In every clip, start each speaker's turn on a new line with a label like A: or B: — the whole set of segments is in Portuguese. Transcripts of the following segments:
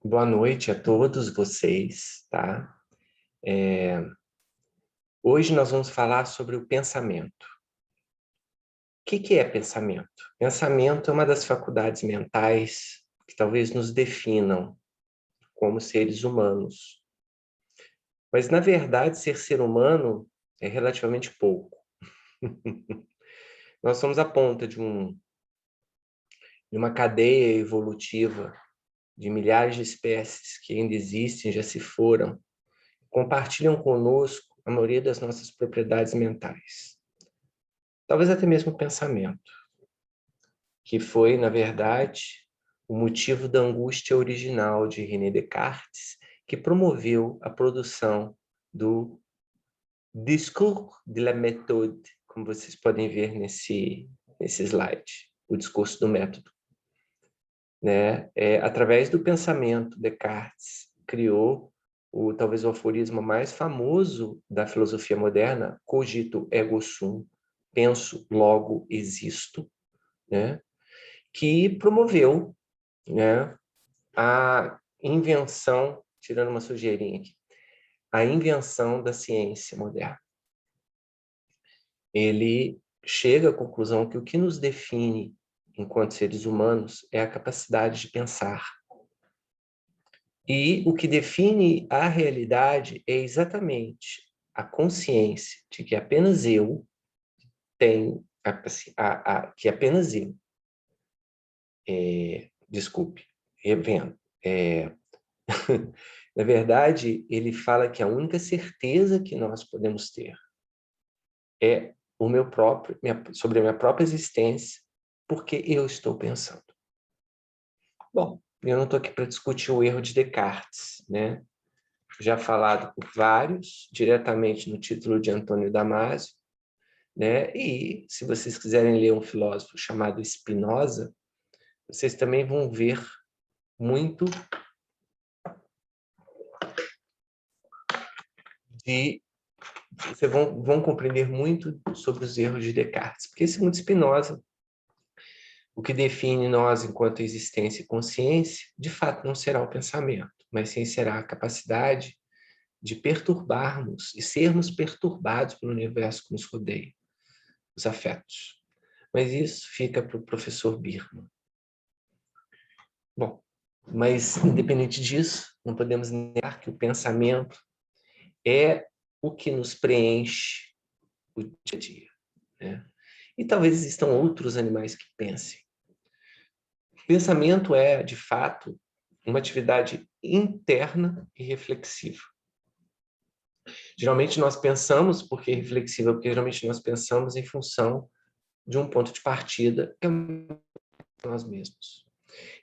A: Boa noite a todos vocês, tá? Hoje nós vamos falar sobre o pensamento. O que é pensamento? Pensamento é uma das faculdades mentais que talvez nos definam como seres humanos. Mas, na verdade, ser humano é relativamente pouco. Nós somos a ponta de uma cadeia evolutiva de milhares de espécies que ainda existem, já se foram, compartilham conosco a maioria das nossas propriedades mentais. Talvez até mesmo o pensamento, que foi, na verdade, o motivo da angústia original de René Descartes, que promoveu a produção do discours de la méthode, como vocês podem ver nesse slide, o discurso do método. Né? Através do pensamento, Descartes criou talvez o aforismo mais famoso da filosofia moderna, cogito ergo sum, penso, logo existo, né? Que promoveu, né, a invenção, tirando uma sujeirinha aqui, a invenção da ciência moderna. Ele chega à conclusão que o que nos define enquanto seres humanos é a capacidade de pensar. E o que define a realidade é exatamente a consciência de que apenas eu tenho, que apenas eu, desculpe, revendo, na verdade, ele fala que a única certeza que nós podemos ter é sobre a minha própria existência, porque eu estou pensando. Bom, eu não estou aqui para discutir o erro de Descartes, né? Já falado por vários, diretamente no título de Antônio Damasio, né? E, se vocês quiserem ler um filósofo chamado Spinoza, vocês também vão ver muito vocês vão compreender muito sobre os erros de Descartes, porque, segundo Spinoza, o que define nós enquanto existência e consciência, de fato, não será o pensamento, mas sim será a capacidade de perturbarmos e sermos perturbados pelo universo que nos rodeia, os afetos. Mas isso fica para o professor Birman. Bom, mas, independente disso, não podemos negar que o pensamento é o que nos preenche o dia a dia, né? E talvez existam outros animais que pensem. O pensamento é, de fato, uma atividade interna e reflexiva. Geralmente nós pensamos, porque é reflexiva, porque geralmente nós pensamos em função de um ponto de partida, que é nós mesmos.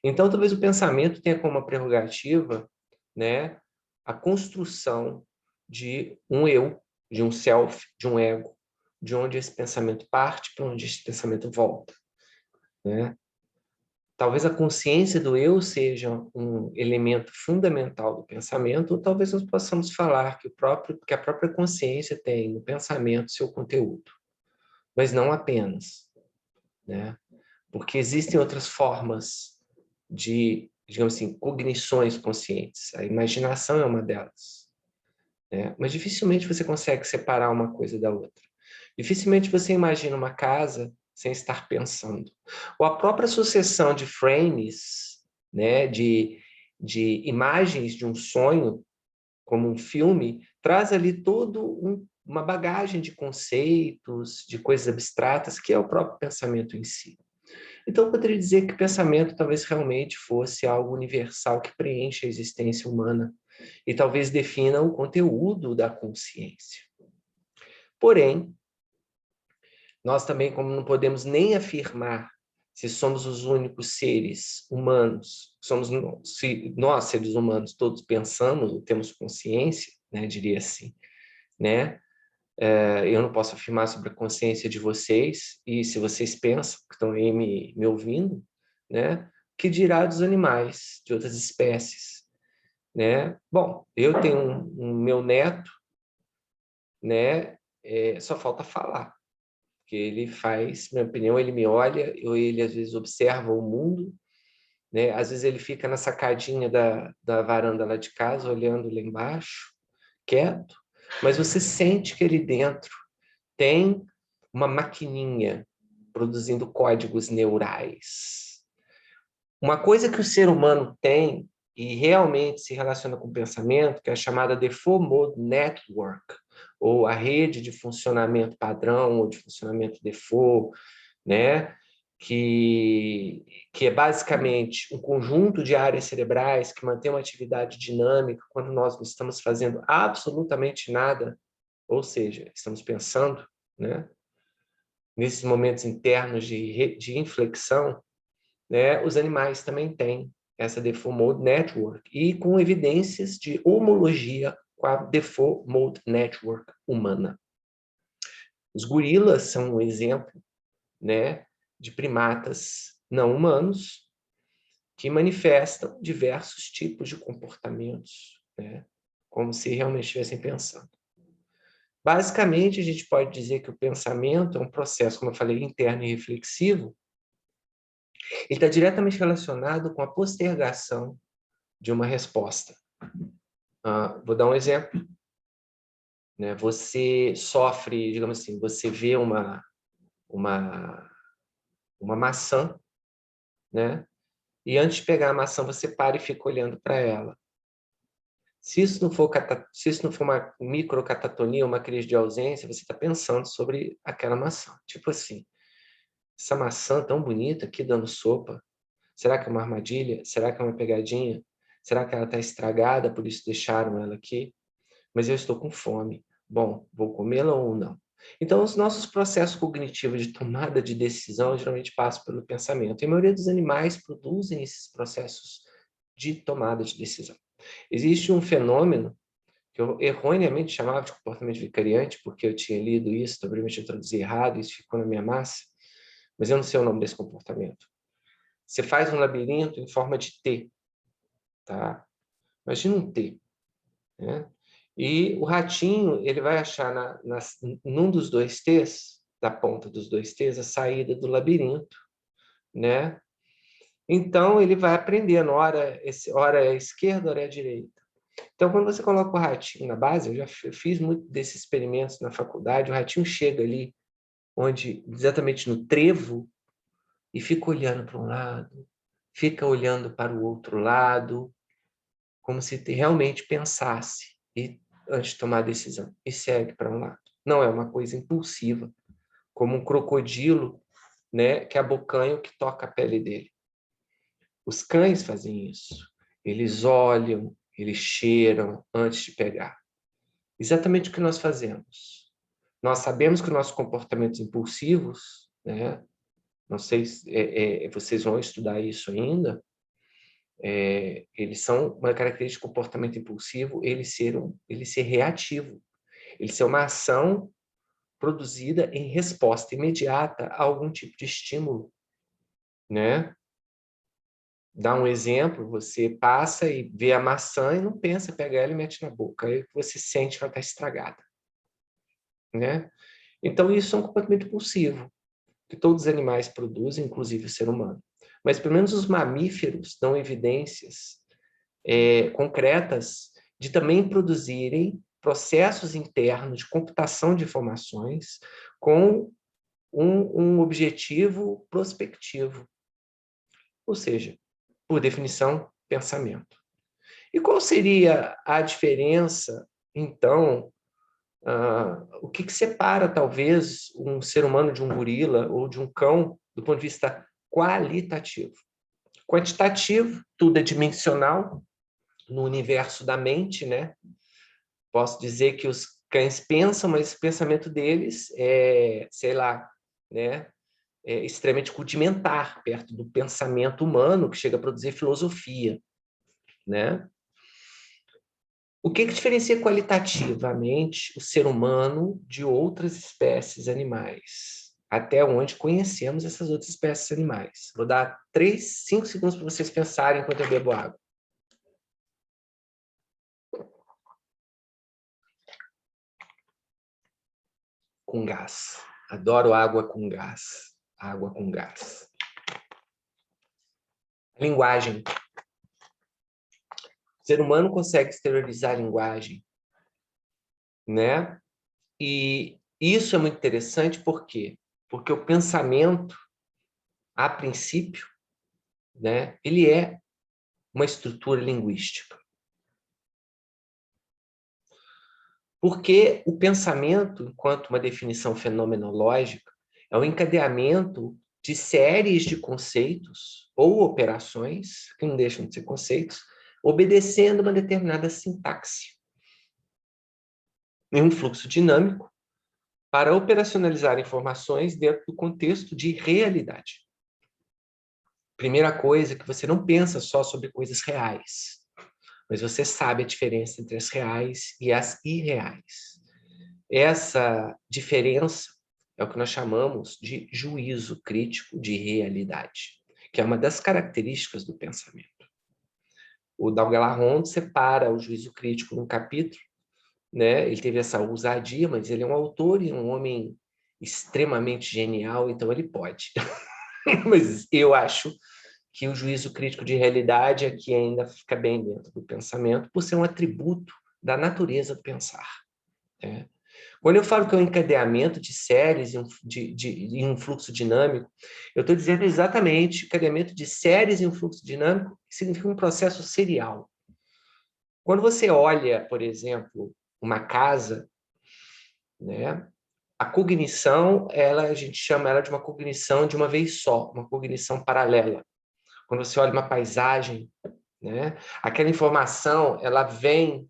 A: Então, talvez o pensamento tenha como uma prerrogativa, né, a construção de um eu, de um self, de um ego, de onde esse pensamento parte, para onde esse pensamento volta, né? Talvez a consciência do eu seja um elemento fundamental do pensamento, ou talvez nós possamos falar que a própria consciência tem no pensamento seu conteúdo, mas não apenas, né? Porque existem outras formas de, digamos assim, cognições conscientes. A imaginação é uma delas, né? Mas dificilmente você consegue separar uma coisa da outra. Dificilmente você imagina uma casa sem estar pensando. Ou a própria sucessão de frames, né, de imagens de um sonho, como um filme, traz ali uma bagagem de conceitos, de coisas abstratas, que é o próprio pensamento em si. Então, eu poderia dizer que o pensamento talvez realmente fosse algo universal que preenche a existência humana e talvez defina o conteúdo da consciência. Porém, nós também, como não podemos nem afirmar se somos os únicos seres humanos, se nós, seres humanos, todos pensamos, temos consciência, né, diria assim, né? Eu não posso afirmar sobre a consciência de vocês, e se vocês pensam, que estão aí me ouvindo, né? Que dirá dos animais, de outras espécies, né? Bom, eu tenho um meu neto, né? Só falta falar, porque ele faz, na minha opinião, ele me olha, ele às vezes observa o mundo, né? Às vezes ele fica na sacadinha da varanda lá de casa, olhando lá embaixo, quieto, mas você sente que ali dentro tem uma maquininha produzindo códigos neurais. Uma coisa que o ser humano tem e realmente se relaciona com o pensamento, que é a chamada Default Mode Network, ou a rede de funcionamento padrão, ou de funcionamento default, né? que é basicamente um conjunto de áreas cerebrais que mantém uma atividade dinâmica quando nós não estamos fazendo absolutamente nada, ou seja, estamos pensando, né? Nesses momentos internos de inflexão, né? Os animais também têm essa Default Mode Network e com evidências de homologia com a Default Mode Network humana. Os gorilas são um exemplo, né, de primatas não humanos que manifestam diversos tipos de comportamentos, né, como se realmente estivessem pensando. Basicamente, a gente pode dizer que o pensamento é um processo, como eu falei, interno e reflexivo. Ele está diretamente relacionado com a postergação de uma resposta. Vou dar um exemplo. Né? Você sofre, digamos assim, você vê uma maçã, né? E antes de pegar a maçã, você para e fica olhando para ela. Se isso não for uma microcatatonia, uma crise de ausência, você está pensando sobre aquela maçã. Tipo assim, essa maçã tão bonita aqui dando sopa, será que é uma armadilha? Será que é uma pegadinha? Será que ela está estragada, por isso deixaram ela aqui? Mas eu estou com fome. Bom, vou comê-la ou não? Então, os nossos processos cognitivos de tomada de decisão geralmente passam pelo pensamento. E a maioria dos animais produzem esses processos de tomada de decisão. Existe um fenômeno que eu erroneamente chamava de comportamento vicariante, porque eu tinha lido isso, provavelmente eu traduzi errado, isso ficou na minha massa, mas eu não sei o nome desse comportamento. Você faz um labirinto em forma de T, tá? Imagina um T, né? E o ratinho, ele vai achar num dos dois T's, da ponta dos dois T's, a saída do labirinto, né? Então, ele vai aprendendo, hora é a esquerda, hora é a direita. Então, quando você coloca o ratinho na base, eu já fiz muito desses experimentos na faculdade, o ratinho chega ali, exatamente no trevo, e fica olhando para um lado, fica olhando para o outro lado, como se realmente pensasse antes de tomar a decisão, e segue para um lado. Não é uma coisa impulsiva, como um crocodilo, né, que abocanha o que toca a pele dele. Os cães fazem isso. Eles olham, eles cheiram antes de pegar. Exatamente o que nós fazemos. Nós sabemos que nossos comportamentos impulsivos, né, não sei se vocês vão estudar isso ainda, eles são uma característica de comportamento impulsivo, ele ser reativo, ele ser uma ação produzida em resposta imediata a algum tipo de estímulo, né? Dá um exemplo, você passa e vê a maçã e não pensa, pega ela e mete na boca, aí você sente que ela está estragada, né? Então isso é um comportamento impulsivo que todos os animais produzem, inclusive o ser humano. Mas pelo menos os mamíferos dão evidências concretas de também produzirem processos internos de computação de informações com um objetivo prospectivo, ou seja, por definição, pensamento. E qual seria a diferença, então, o que separa, talvez, um ser humano de um gorila ou de um cão do ponto de vista qualitativo? Quantitativo, tudo é dimensional no universo da mente, né? Posso dizer que os cães pensam, mas o pensamento deles é, sei lá, né? É extremamente rudimentar, perto do pensamento humano, que chega a produzir filosofia, né? O que diferencia qualitativamente o ser humano de outras espécies animais? Até onde conhecemos essas outras espécies animais. Vou dar 5 segundos para vocês pensarem enquanto eu bebo água. Com gás. Adoro água com gás. Água com gás. Linguagem. O ser humano consegue exteriorizar a linguagem, né? E isso é muito interessante, por quê? Porque o pensamento, a princípio, né, ele é uma estrutura linguística. Porque o pensamento, enquanto uma definição fenomenológica, é o encadeamento de séries de conceitos ou operações, que não deixam de ser conceitos, obedecendo uma determinada sintaxe. Em um fluxo dinâmico, para operacionalizar informações dentro do contexto de realidade. Primeira coisa, que você não pensa só sobre coisas reais, mas você sabe a diferença entre as reais e as irreais. Essa diferença é o que nós chamamos de juízo crítico de realidade, que é uma das características do pensamento. O Daugalarron separa o juízo crítico num capítulo, né? Ele teve essa ousadia, mas ele é um autor e um homem extremamente genial, então ele pode. Mas eu acho que o juízo crítico de realidade aqui ainda fica bem dentro do pensamento, por ser um atributo da natureza do pensar. Né? Quando eu falo que é um encadeamento de séries em um fluxo dinâmico, eu estou dizendo exatamente encadeamento de séries em um fluxo dinâmico, que significa um processo serial. Quando você olha, por exemplo, uma casa, né, a cognição, a gente chama ela de uma cognição de uma vez só, uma cognição paralela. Quando você olha uma paisagem, né, aquela informação, ela vem,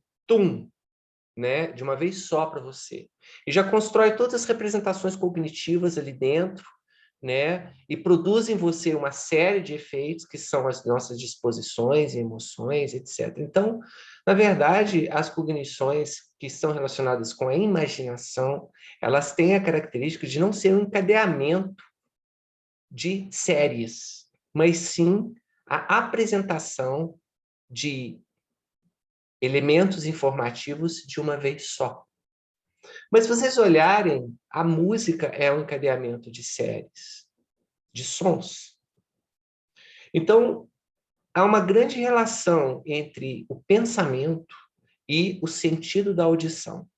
A: né, de uma vez só para você. E já constrói todas as representações cognitivas ali dentro, né, e produz em você uma série de efeitos que são as nossas disposições, emoções, etc. Então, na verdade, as cognições que estão relacionadas com a imaginação, elas têm a característica de não ser um encadeamento de séries, mas sim a apresentação de elementos informativos de uma vez só. Mas se vocês olharem, a música é um encadeamento de séries, de sons. Então, há uma grande relação entre o pensamento e o sentido da audição.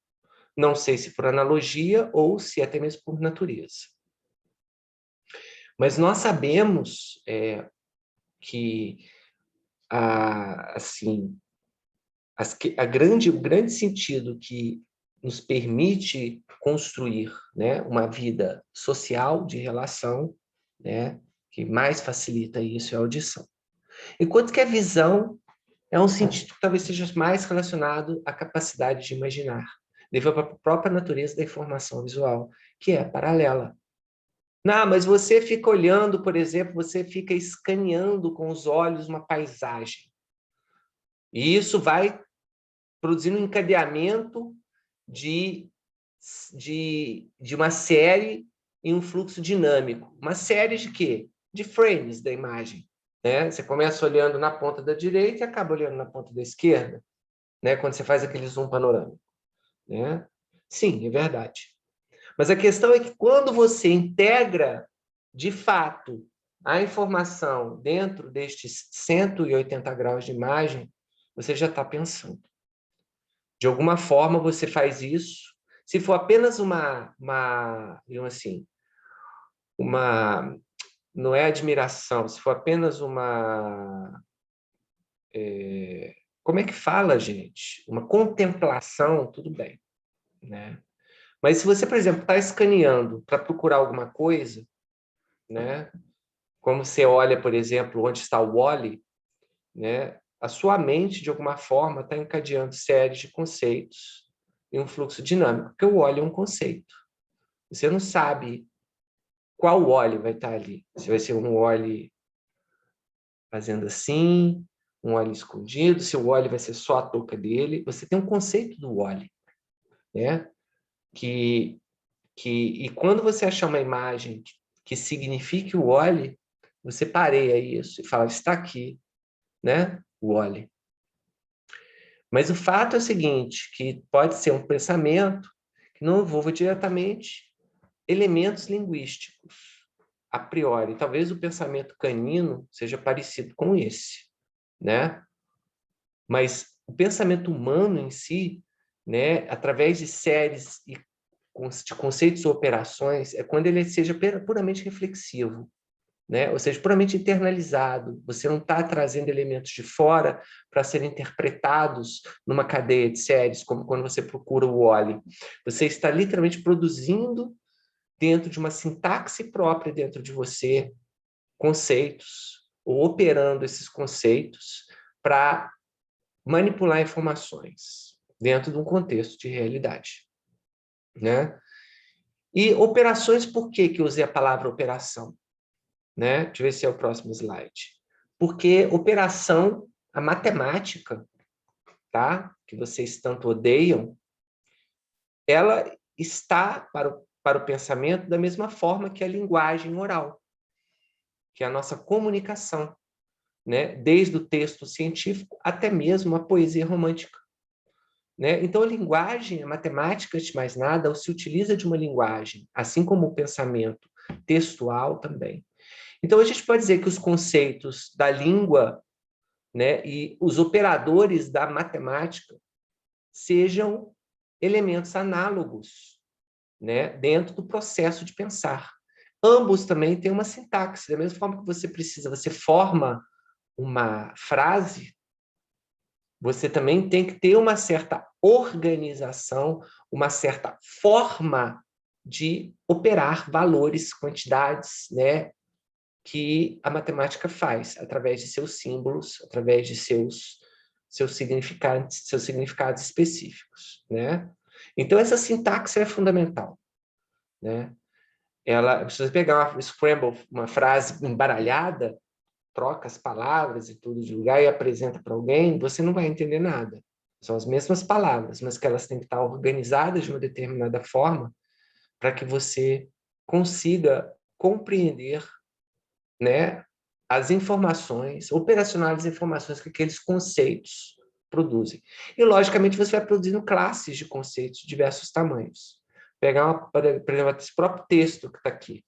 A: Não sei se por analogia ou se até mesmo por natureza. Mas nós sabemos que assim, o grande sentido que nos permite construir, né, uma vida social de relação, né, que mais facilita isso é a audição. Enquanto que a visão é um sentido que talvez seja mais relacionado à capacidade de imaginar, devido à própria natureza da informação visual, que é paralela. Não, mas você fica olhando, por exemplo, você fica escaneando com os olhos uma paisagem. E isso vai produzindo um encadeamento de uma série em um fluxo dinâmico. Uma série de quê? De frames da imagem. Né? Você começa olhando na ponta da direita e acaba olhando na ponta da esquerda, né? Quando você faz aquele zoom panorâmico. Né? Sim, é verdade. Mas a questão é que quando você integra, de fato, a informação dentro destes 180 graus de imagem, você já está pensando. De alguma forma, você faz isso. Se for apenas digamos assim, não é admiração, se for apenas como é que fala, gente? Uma contemplação, tudo bem, né? Mas se você, por exemplo, está escaneando para procurar alguma coisa, né? Como você olha, por exemplo, onde está o Wall-E, né? A sua mente, de alguma forma, está encadeando séries de conceitos em um fluxo dinâmico, porque o Wall-E é um conceito. Você não sabe qual Wall-E vai estar ali. Se vai ser um Wall-E fazendo assim, um Wall-E escondido, se o Wall-E vai ser só a touca dele. Você tem um conceito do Wall-E, né? E quando você achar uma imagem que signifique o Wall-E, você pareia isso e fala, está aqui, né? O Wall-E. Mas o fato é o seguinte, que pode ser um pensamento que não envolva diretamente elementos linguísticos. a priori. Talvez o pensamento canino seja parecido com esse, né? Mas o pensamento humano em si, né, através de séries e de conceitos ou operações, é quando ele seja puramente reflexivo, né? Ou seja, puramente internalizado. Você não está trazendo elementos de fora para serem interpretados numa cadeia de séries, como quando você procura o Wall-E. Você está literalmente produzindo dentro de uma sintaxe própria dentro de você conceitos, ou operando esses conceitos para manipular informações dentro de um contexto de realidade, né? E operações, por que que eu usei a palavra operação? Né? Deixa eu ver se é o próximo slide. Porque operação, a matemática, tá? Que vocês tanto odeiam, ela está para o pensamento da mesma forma que a linguagem oral, que é a nossa comunicação, né? Desde o texto científico até mesmo a poesia romântica. Né? Então, a linguagem, a matemática, antes de mais nada, se utiliza de uma linguagem, assim como o pensamento textual também. Então, a gente pode dizer que os conceitos da língua, né, e os operadores da matemática sejam elementos análogos, né, dentro do processo de pensar. Ambos também têm uma sintaxe, da mesma forma que você forma uma frase, você também tem que ter uma certa organização, uma certa forma de operar valores, quantidades, né, que a matemática faz, através de seus símbolos, através de seus significados específicos, né? Então, essa sintaxe é fundamental, né? Se você pegar uma scramble, uma frase embaralhada, troca as palavras e tudo de lugar e apresenta para alguém, você não vai entender nada. São as mesmas palavras, mas que elas têm que estar organizadas de uma determinada forma para que você consiga compreender, né, as informações, operacionalizar as informações que aqueles conceitos produzem. E, logicamente, você vai produzindo classes de conceitos de diversos tamanhos. Pegar, por exemplo, esse próprio texto que está aqui.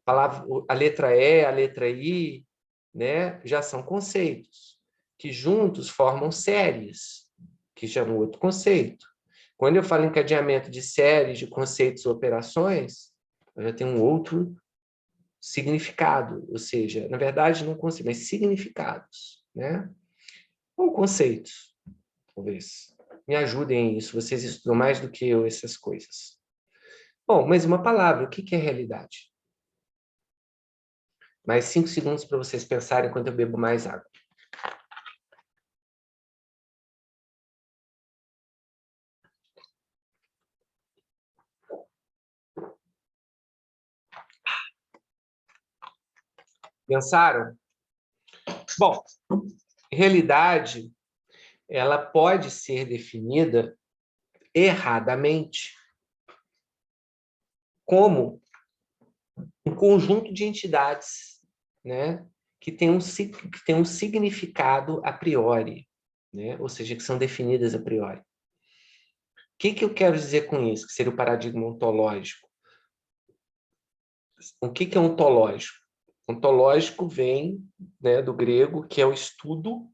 A: A letra E, a letra I, né, já são conceitos que juntos formam séries, que já é um outro conceito. Quando eu falo encadeamento de séries, de conceitos e operações, eu já tenho um outro significado, ou seja, na verdade, não conceitos, mas significados, né? Ou conceitos, talvez. Me ajudem nisso, vocês estudam mais do que eu essas coisas. Bom, mas uma palavra, o que é realidade? Mais 5 segundos para vocês pensarem enquanto eu bebo mais água. Pensaram? Bom, realidade, ela pode ser definida erradamente como um conjunto de entidades, né, que tem um significado a priori, né, ou seja, que são definidas a priori. O que eu quero dizer com isso, que seria o paradigma ontológico? O que é ontológico? Ontológico vem, né, do grego, que é o estudo,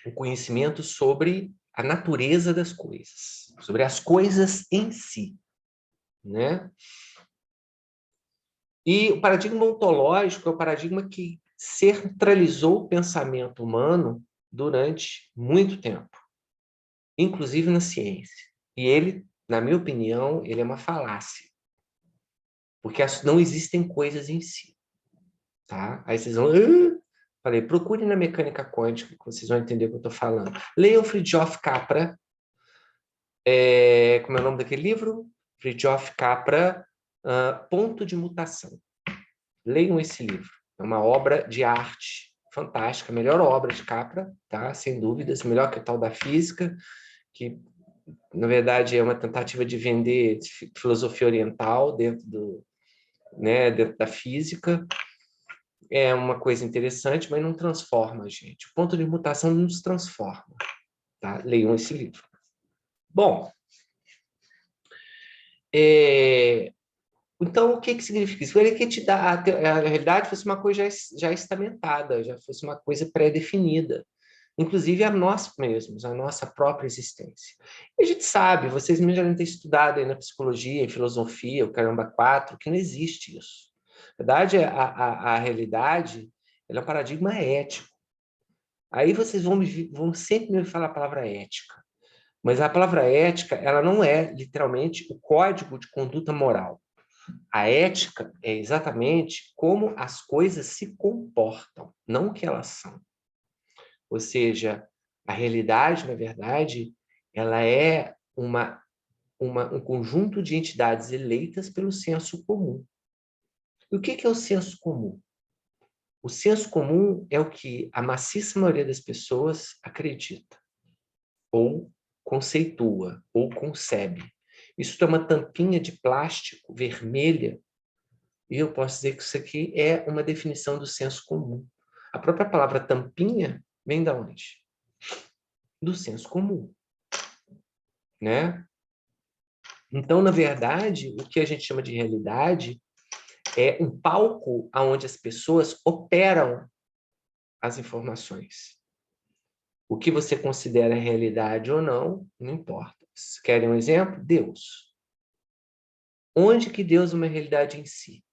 A: o conhecimento sobre a natureza das coisas, sobre as coisas em si, né? E o paradigma ontológico é o paradigma que centralizou o pensamento humano durante muito tempo, inclusive na ciência. E ele, na minha opinião, ele é uma falácia, porque não existem coisas em si, tá? Aí vocês vão... Falei, procure na mecânica quântica, que vocês vão entender o que eu estou falando. Leiam Fritjof Capra, como é o nome daquele livro? Fritjof Capra, Ponto de Mutação. Leiam esse livro. É uma obra de arte fantástica, a melhor obra de Capra, tá? Sem dúvidas, melhor que a tal da física, que, na verdade, é uma tentativa de vender filosofia oriental dentro dentro da física. É uma coisa interessante, mas não transforma a gente. O ponto de mutação não nos transforma. Tá? Leiam esse livro. Bom, Então, o que que significa isso? Ele quer te dar a realidade fosse uma coisa já estamentada, já fosse uma coisa pré-definida, inclusive a nós mesmos, a nossa própria existência. E a gente sabe, vocês mesmos já devem ter estudado aí na psicologia, em filosofia, o Caramba 4, que não existe isso. Na verdade, a realidade ela é um paradigma ético. Aí vocês vão sempre me falar a palavra ética. Mas a palavra ética, ela não é literalmente o código de conduta moral. A ética é exatamente como as coisas se comportam, não o que elas são. Ou seja, a realidade, na verdade, ela é um conjunto de entidades eleitas pelo senso comum. E o que é o senso comum? O senso comum é o que a maciça maioria das pessoas acredita, ou conceitua, ou concebe. Isso é uma tampinha de plástico vermelha, e eu posso dizer que isso aqui é uma definição do senso comum. A própria palavra tampinha vem de onde? Do senso comum, né? Então, na verdade, o que a gente chama de realidade é um palco onde as pessoas operam as informações. O que você considera realidade ou não, não importa. Querem um exemplo? Deus. Onde que Deus é uma realidade em si?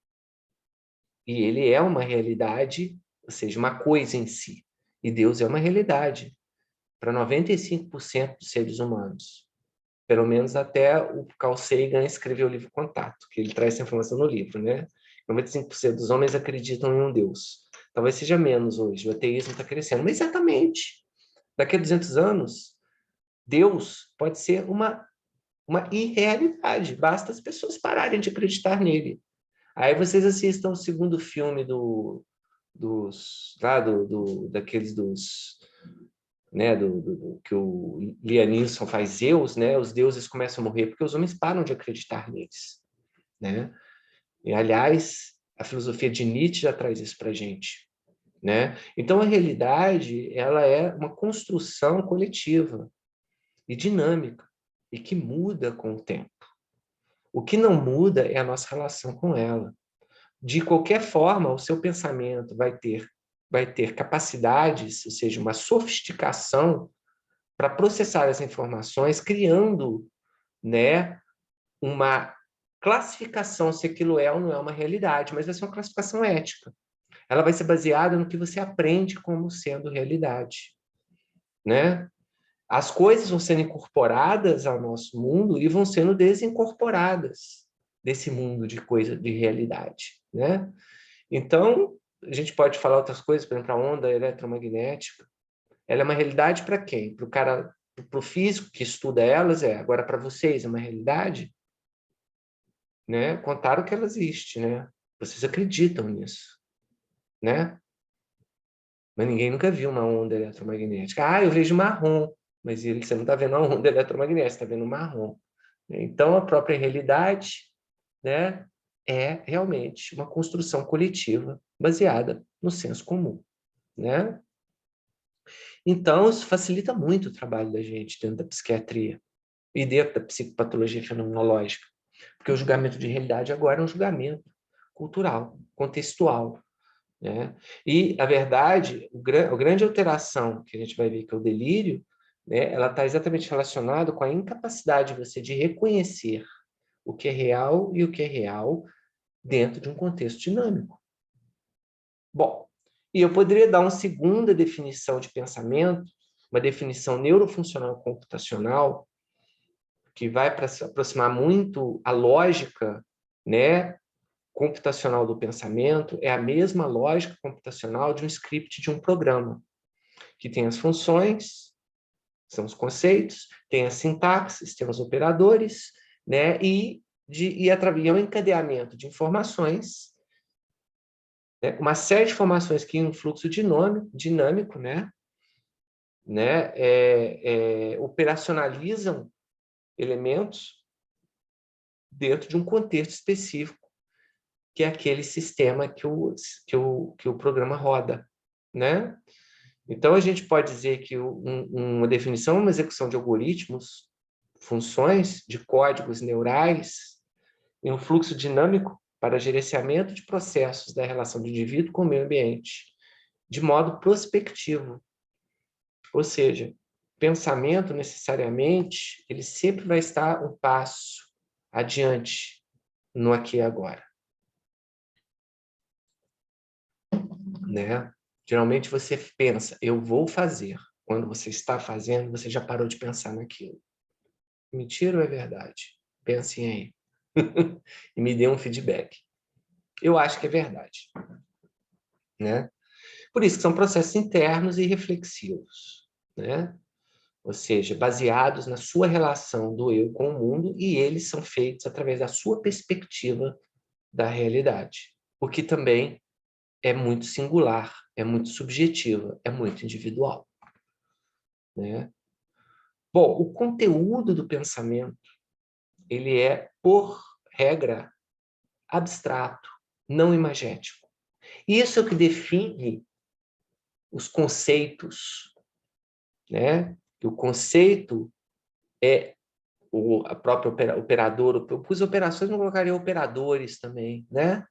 A: E ele é uma realidade, ou seja, uma coisa em si. E Deus é uma realidade para 95% dos seres humanos. Pelo menos até o Carl Sagan escreveu o livro Contato, que ele traz essa informação no livro, né? 95% dos homens acreditam em um Deus. Talvez seja menos hoje, o ateísmo está crescendo. Mas exatamente, daqui a 200 anos, Deus pode ser uma irrealidade. Basta as pessoas pararem de acreditar nele. Aí vocês assistam o segundo filme daqueles né, que o Liam Neeson faz Zeus, né, os deuses começam a morrer porque os homens param de acreditar neles, né? E, aliás, a filosofia de Nietzsche já traz isso para a gente, né? Então, a realidade ela é uma construção coletiva e dinâmica e que muda com o tempo. O que não muda é a nossa relação com ela. De qualquer forma, o seu pensamento vai ter capacidades, ou seja, uma sofisticação para processar as informações, criando, né, uma classificação se aquilo é ou não é uma realidade, mas vai ser uma classificação ética. Ela vai ser baseada no que você aprende como sendo realidade, né? As coisas vão sendo incorporadas ao nosso mundo e vão sendo desincorporadas desse mundo de coisa de realidade, né? Então, a gente pode falar outras coisas, por exemplo, a onda eletromagnética. Ela é uma realidade para quem? Para o cara, para o físico que estuda elas, agora para vocês é uma realidade, né? Contaram que ela existe, né? Vocês acreditam nisso, né? Mas ninguém nunca viu uma onda eletromagnética. Ah, eu vejo marrom, mas você não está vendo a onda eletromagnética, está vendo marrom. Então, a própria realidade, né, é realmente uma construção coletiva baseada no senso comum, né? Então, isso facilita muito o trabalho da gente dentro da psiquiatria e dentro da psicopatologia fenomenológica, porque o julgamento de realidade agora é um julgamento cultural, contextual, né? E, a verdade, a grande alteração que a gente vai ver que é o delírio, né, ela está exatamente relacionada com a incapacidade de você de reconhecer o que é real e o que é real dentro de um contexto dinâmico. Bom, e eu poderia dar uma segunda definição de pensamento, uma definição neurofuncional computacional, que vai para se aproximar muito à lógica, né, computacional do pensamento, é a mesma lógica computacional de um script de um programa, que tem as funções, são os conceitos, tem as sintaxes, tem os operadores, né, e é um encadeamento de informações, né, uma série de informações que em um fluxo dinâmico, né, operacionalizam elementos dentro de um contexto específico, que é aquele sistema que o programa roda, né? Então, a gente pode dizer que uma definição é uma execução de algoritmos, funções de códigos neurais, e um fluxo dinâmico para gerenciamento de processos da relação do indivíduo com o meio ambiente, de modo prospectivo. Ou seja, pensamento, necessariamente, ele sempre vai estar um passo adiante no aqui e agora. Né? Geralmente você pensa, eu vou fazer. Quando você está fazendo, você já parou de pensar naquilo. Mentira ou é verdade? Pensem aí. E me dê um feedback. Eu acho que é verdade. Né? Por isso que são processos internos e reflexivos. Né? Ou seja, baseados na sua relação do eu com o mundo, e eles são feitos através da sua perspectiva da realidade. O que também é muito singular, é muito subjetiva, é muito individual. Né? Bom, o conteúdo do pensamento, ele é, por regra, abstrato, não imagético. Isso é o que define os conceitos, né? O conceito é a própria operador, eu pus operações, não colocaria operadores também, né?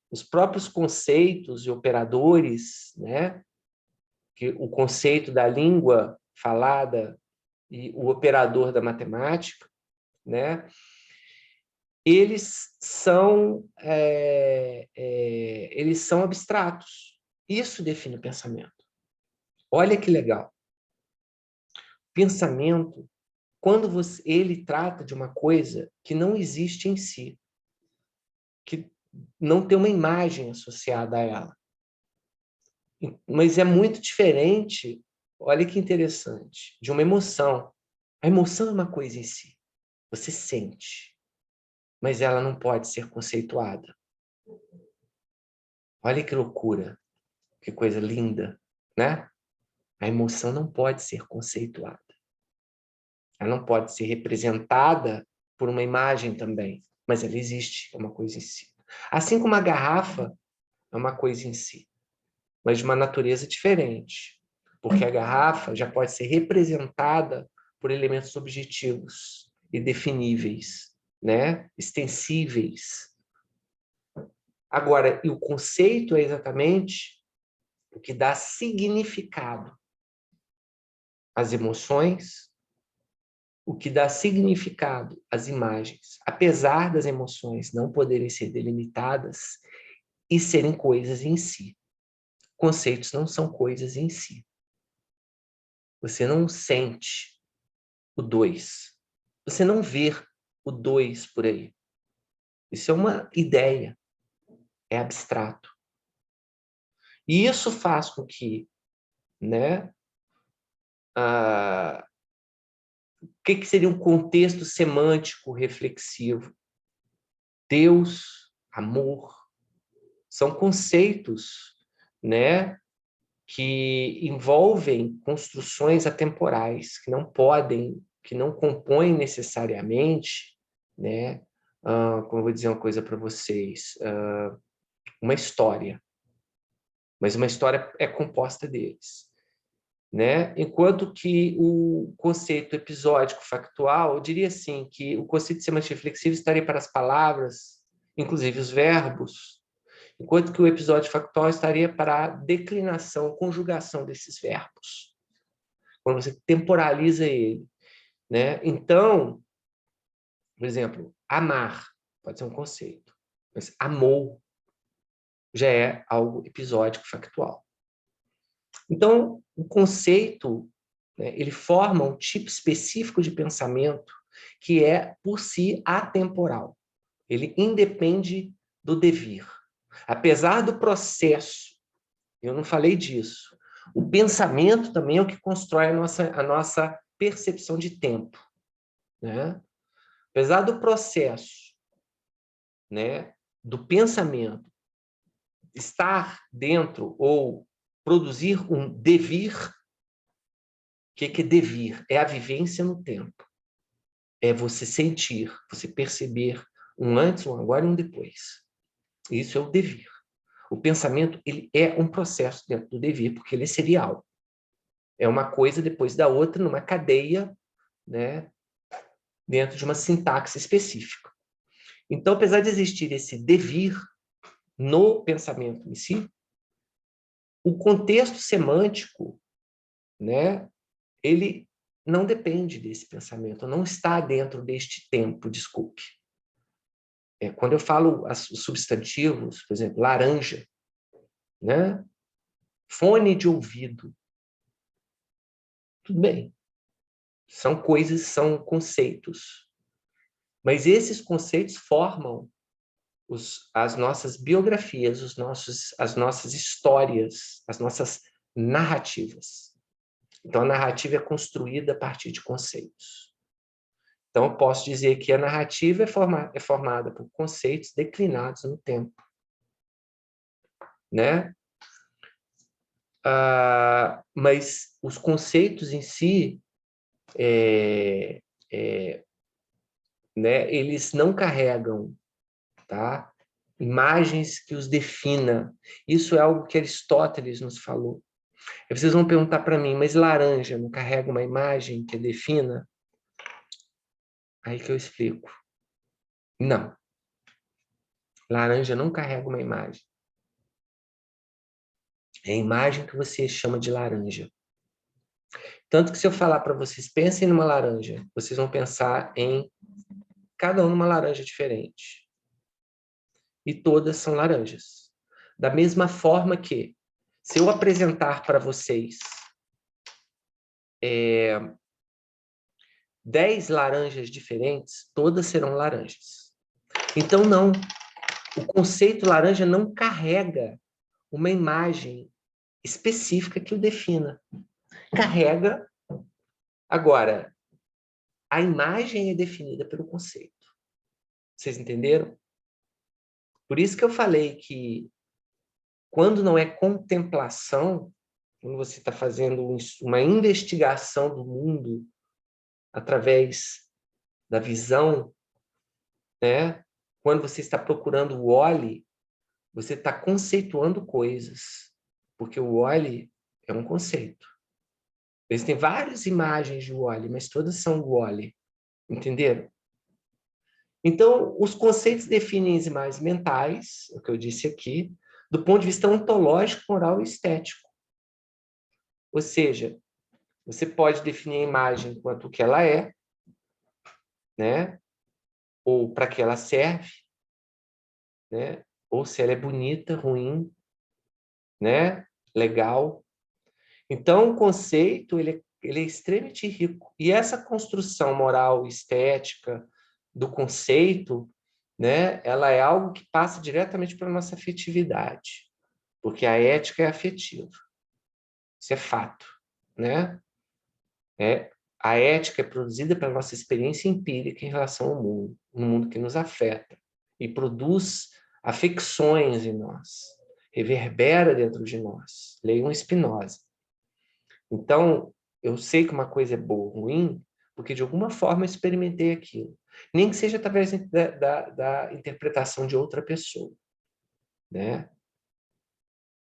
A: Os próprios conceitos e operadores, né? Que o conceito da língua falada e o operador da matemática, né? Eles são abstratos. Isso define o pensamento. Olha que legal. Pensamento, quando ele trata de uma coisa que não existe em si, que não tem uma imagem associada a ela. Mas é muito diferente, olha que interessante, de uma emoção. A emoção é uma coisa em si. Você sente, mas ela não pode ser conceituada. Olha que loucura, que coisa linda, né? A emoção não pode ser conceituada. Ela não pode ser representada por uma imagem também, mas ela existe, é uma coisa em si. Assim como a garrafa é uma coisa em si, mas de uma natureza diferente, porque a garrafa já pode ser representada por elementos objetivos e definíveis, né? Extensíveis. Agora, e o conceito é exatamente o que dá significado às emoções, o que dá significado às imagens, apesar das emoções não poderem ser delimitadas e serem coisas em si. Conceitos não são coisas em si. Você não sente o dois. Você não vê o dois por aí. Isso é uma ideia, é abstrato. E isso faz com que, né, o que seria um contexto semântico reflexivo? Deus, amor, são conceitos, né, que envolvem construções atemporais, que não podem, que não compõem necessariamente, né, como eu vou dizer uma coisa para vocês, uma história, mas uma história é composta deles. Né? Enquanto que o conceito episódico factual, eu diria assim, que o conceito semântico reflexivo estaria para as palavras, inclusive os verbos, enquanto que o episódio factual estaria para a declinação, conjugação desses verbos, quando você temporaliza ele. Né? Então, por exemplo, amar pode ser um conceito, mas amou já é algo episódico factual. Então, o conceito, né, ele forma um tipo específico de pensamento que é, por si, atemporal. Ele independe do devir. Apesar do processo, eu não falei disso, o pensamento também é o que constrói a nossa percepção de tempo. Né? Apesar do processo, né, do pensamento estar dentro ou produzir um devir. O que é devir? É a vivência no tempo. É você sentir, você perceber um antes, um agora e um depois. Isso é o devir. O pensamento, ele é um processo dentro do devir, porque ele é serial. É uma coisa depois da outra, numa cadeia, né, dentro de uma sintaxe específica. Então, apesar de existir esse devir no pensamento em si, o contexto semântico, né, ele não depende desse pensamento, não está dentro deste tempo, desculpe. Quando eu falo os substantivos, por exemplo, laranja, né, fone de ouvido, tudo bem, são coisas, são conceitos, mas esses conceitos formam as nossas biografias, as nossas histórias, as nossas narrativas. Então, a narrativa é construída a partir de conceitos. Então, eu posso dizer que a narrativa é formada por conceitos declinados no tempo, né? Mas os conceitos em si, né, eles não carregam, tá, imagens que os defina. Isso é algo que Aristóteles nos falou. Aí vocês vão perguntar para mim, mas laranja não carrega uma imagem que defina? Aí que eu explico. Não. Laranja não carrega uma imagem. É a imagem que você chama de laranja. Tanto que se eu falar para vocês, pensem numa laranja, vocês vão pensar em cada uma laranja diferente. E todas são laranjas. Da mesma forma que, se eu apresentar para vocês 10 laranjas diferentes, todas serão laranjas. Então, não. O conceito laranja não carrega uma imagem específica que o defina. Carrega. Agora, a imagem é definida pelo conceito. Vocês entenderam? Por isso que eu falei que, quando não é contemplação, quando você está fazendo uma investigação do mundo através da visão, né? Quando você está procurando o Wall-E, você está conceituando coisas, porque o Wall-E é um conceito. Existem várias imagens de Wall-E, mas todas são Wall-E, entenderam? Então, os conceitos definem as imagens mentais, o que eu disse aqui, do ponto de vista ontológico, moral e estético. Ou seja, você pode definir a imagem quanto que ela é, né? Ou para que ela serve, né? Ou se ela é bonita, ruim, né? Legal. Então, o conceito ele é extremamente rico. E essa construção moral e estética do conceito, né? Ela é algo que passa diretamente para a nossa afetividade, porque a ética é afetiva. Isso é fato, né? A ética é produzida pela nossa experiência empírica em relação ao mundo, um mundo que nos afeta e produz afecções em nós, reverbera dentro de nós. Leiam Spinoza. Então, eu sei que uma coisa é boa ou ruim, porque de alguma forma eu experimentei aquilo. Nem que seja através da interpretação de outra pessoa, né?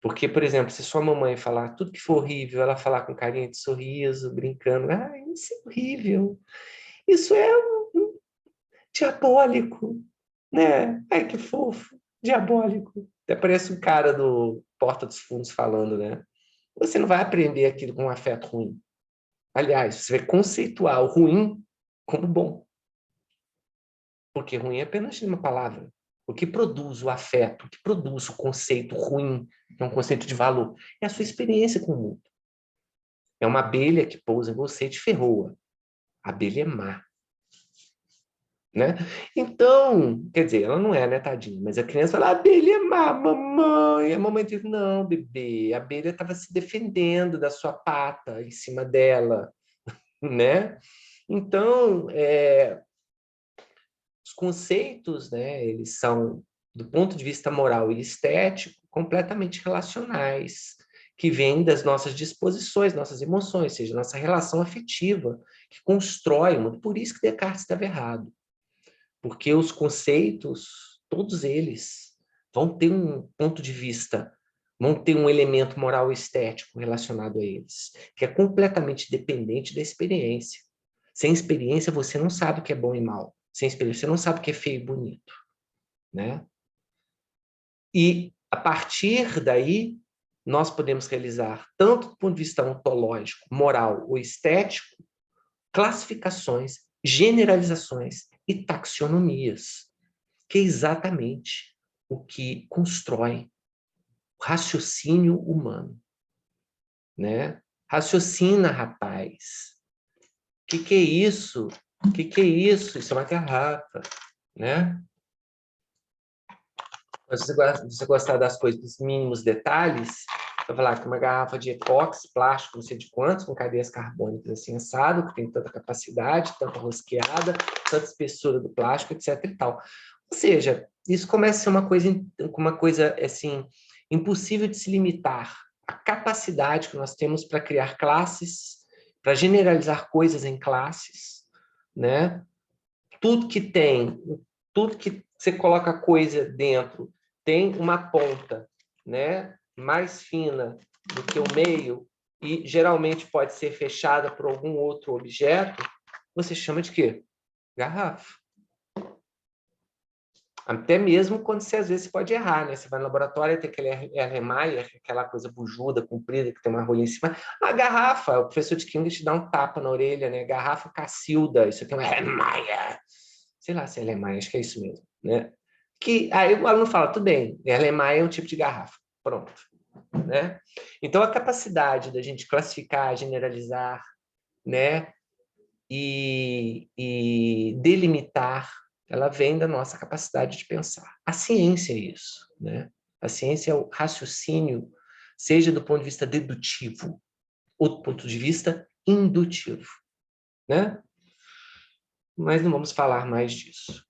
A: Porque, por exemplo, se sua mamãe falar tudo que for horrível, ela falar com carinha de sorriso, brincando, isso é horrível, isso é diabólico, né? Ai, que fofo, diabólico. Até parece um cara do Porta dos Fundos falando, né? Você não vai aprender aquilo com um afeto ruim. Aliás, você vai conceituar o ruim como bom. Porque ruim é apenas uma palavra. O que produz o afeto, o que produz o conceito ruim, que é um conceito de valor, é a sua experiência com o mundo. É uma abelha que pousa em você e te ferroa. A abelha é má. Né? Então, quer dizer, ela não é, né, tadinha? Mas a criança fala, a abelha é má, mamãe. A mamãe diz, não, bebê, a abelha estava se defendendo da sua pata em cima dela, né? Então, os conceitos, né, eles são, do ponto de vista moral e estético, completamente relacionais, que vêm das nossas disposições, nossas emoções, ou seja, nossa relação afetiva, que constrói o mundo. Por isso que Descartes estava errado. Porque os conceitos, todos eles, vão ter um ponto de vista, vão ter um elemento moral e estético relacionado a eles, que é completamente dependente da experiência. Sem experiência, você não sabe o que é bom e mal. Sem experiência, você não sabe o que é feio e bonito. né? E, a partir daí, nós podemos realizar, tanto do ponto de vista ontológico, moral ou estético, classificações, generalizações e taxonomias, que é exatamente o que constrói o raciocínio humano, né? Raciocina, rapaz. Que é isso? Que é isso? Isso é uma garrafa, né? Mas se você gostar das coisas, dos mínimos detalhes, vai falar que uma garrafa de epóxi, plástico, não sei de quantos, com cadeias carbônicas assim, assado, que tem tanta capacidade, tanta rosqueada, tanta espessura do plástico, etc. e tal. Ou seja, isso começa a ser uma coisa assim, impossível de se limitar. A capacidade que nós temos para criar classes, para generalizar coisas em classes, né? Tudo que tem, tudo que você coloca coisa dentro, tem uma ponta, né, mais fina do que o meio, e geralmente pode ser fechada por algum outro objeto, você chama de quê? Garrafa. Até mesmo quando você, às vezes, você pode errar, né? Você vai no laboratório, tem aquele Erlenmeyer, aquela coisa bujuda, comprida, que tem uma rolha em cima. A garrafa, o professor de química te dá um tapa na orelha, né? Garrafa Cacilda, isso aqui é um Erlenmeyer. Sei lá se é Erlenmeyer, acho que é isso mesmo, né? Que aí o aluno fala, tudo bem, Erlenmeyer é um tipo de garrafa. Pronto, né? Então, a capacidade da gente classificar, generalizar, né? E delimitar, ela vem da nossa capacidade de pensar. A ciência é isso, né? A ciência é o raciocínio, seja do ponto de vista dedutivo ou do ponto de vista indutivo, né? Mas não vamos falar mais disso.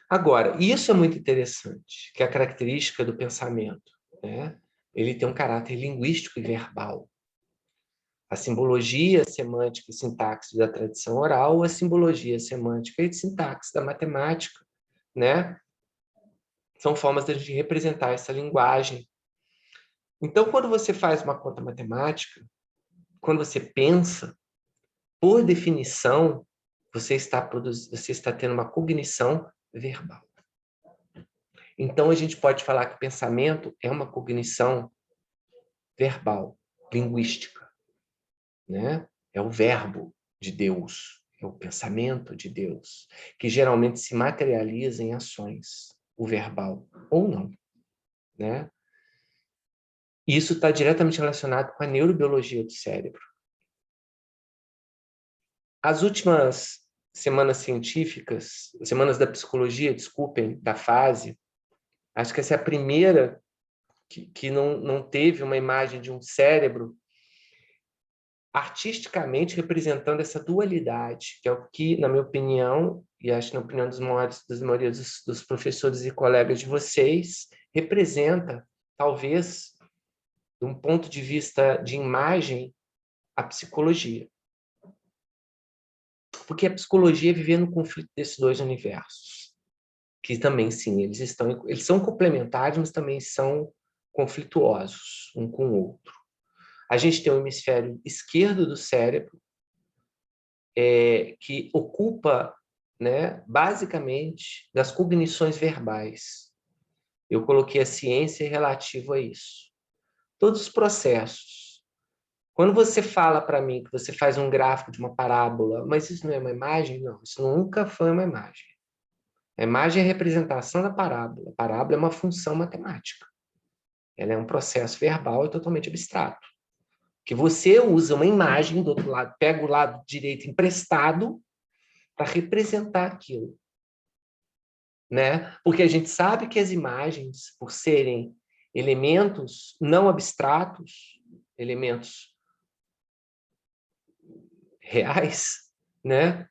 A: Agora, isso é muito interessante, que é a característica do pensamento, né? Ele tem um caráter linguístico e verbal. A simbologia semântica e sintaxe da tradição oral, a simbologia semântica e sintaxe da matemática, né? São formas de a gente representar essa linguagem. Então, quando você faz uma conta matemática, quando você pensa, por definição, você está tendo uma cognição verbal. Então, a gente pode falar que pensamento é uma cognição verbal, linguística, né? É o verbo de Deus, é o pensamento de Deus, que geralmente se materializa em ações, o verbal ou não, né? Isso está diretamente relacionado com a neurobiologia do cérebro. As últimas semanas científicas, semanas da psicologia, desculpem, da fase, acho que essa é a primeira que não teve uma imagem de um cérebro artisticamente representando essa dualidade, que é o que, na minha opinião, e acho na opinião das maioria dos professores e colegas de vocês, representa, talvez, de um ponto de vista de imagem, a psicologia. Porque a psicologia é viver no conflito desses dois universos, que também, sim, eles são complementares, mas também são conflituosos um com o outro. A gente tem o hemisfério esquerdo do cérebro, que ocupa, né, basicamente das cognições verbais. Eu coloquei a ciência relativo a isso. Todos os processos. Quando você fala para mim que você faz um gráfico de uma parábola, mas isso não é uma imagem? Não, isso nunca foi uma imagem. A imagem é a representação da parábola. A parábola é uma função matemática. Ela é um processo verbal e totalmente abstrato. Que você usa uma imagem do outro lado, pega o lado direito emprestado para representar aquilo, né? Porque a gente sabe que as imagens, por serem elementos não abstratos, elementos reais, né?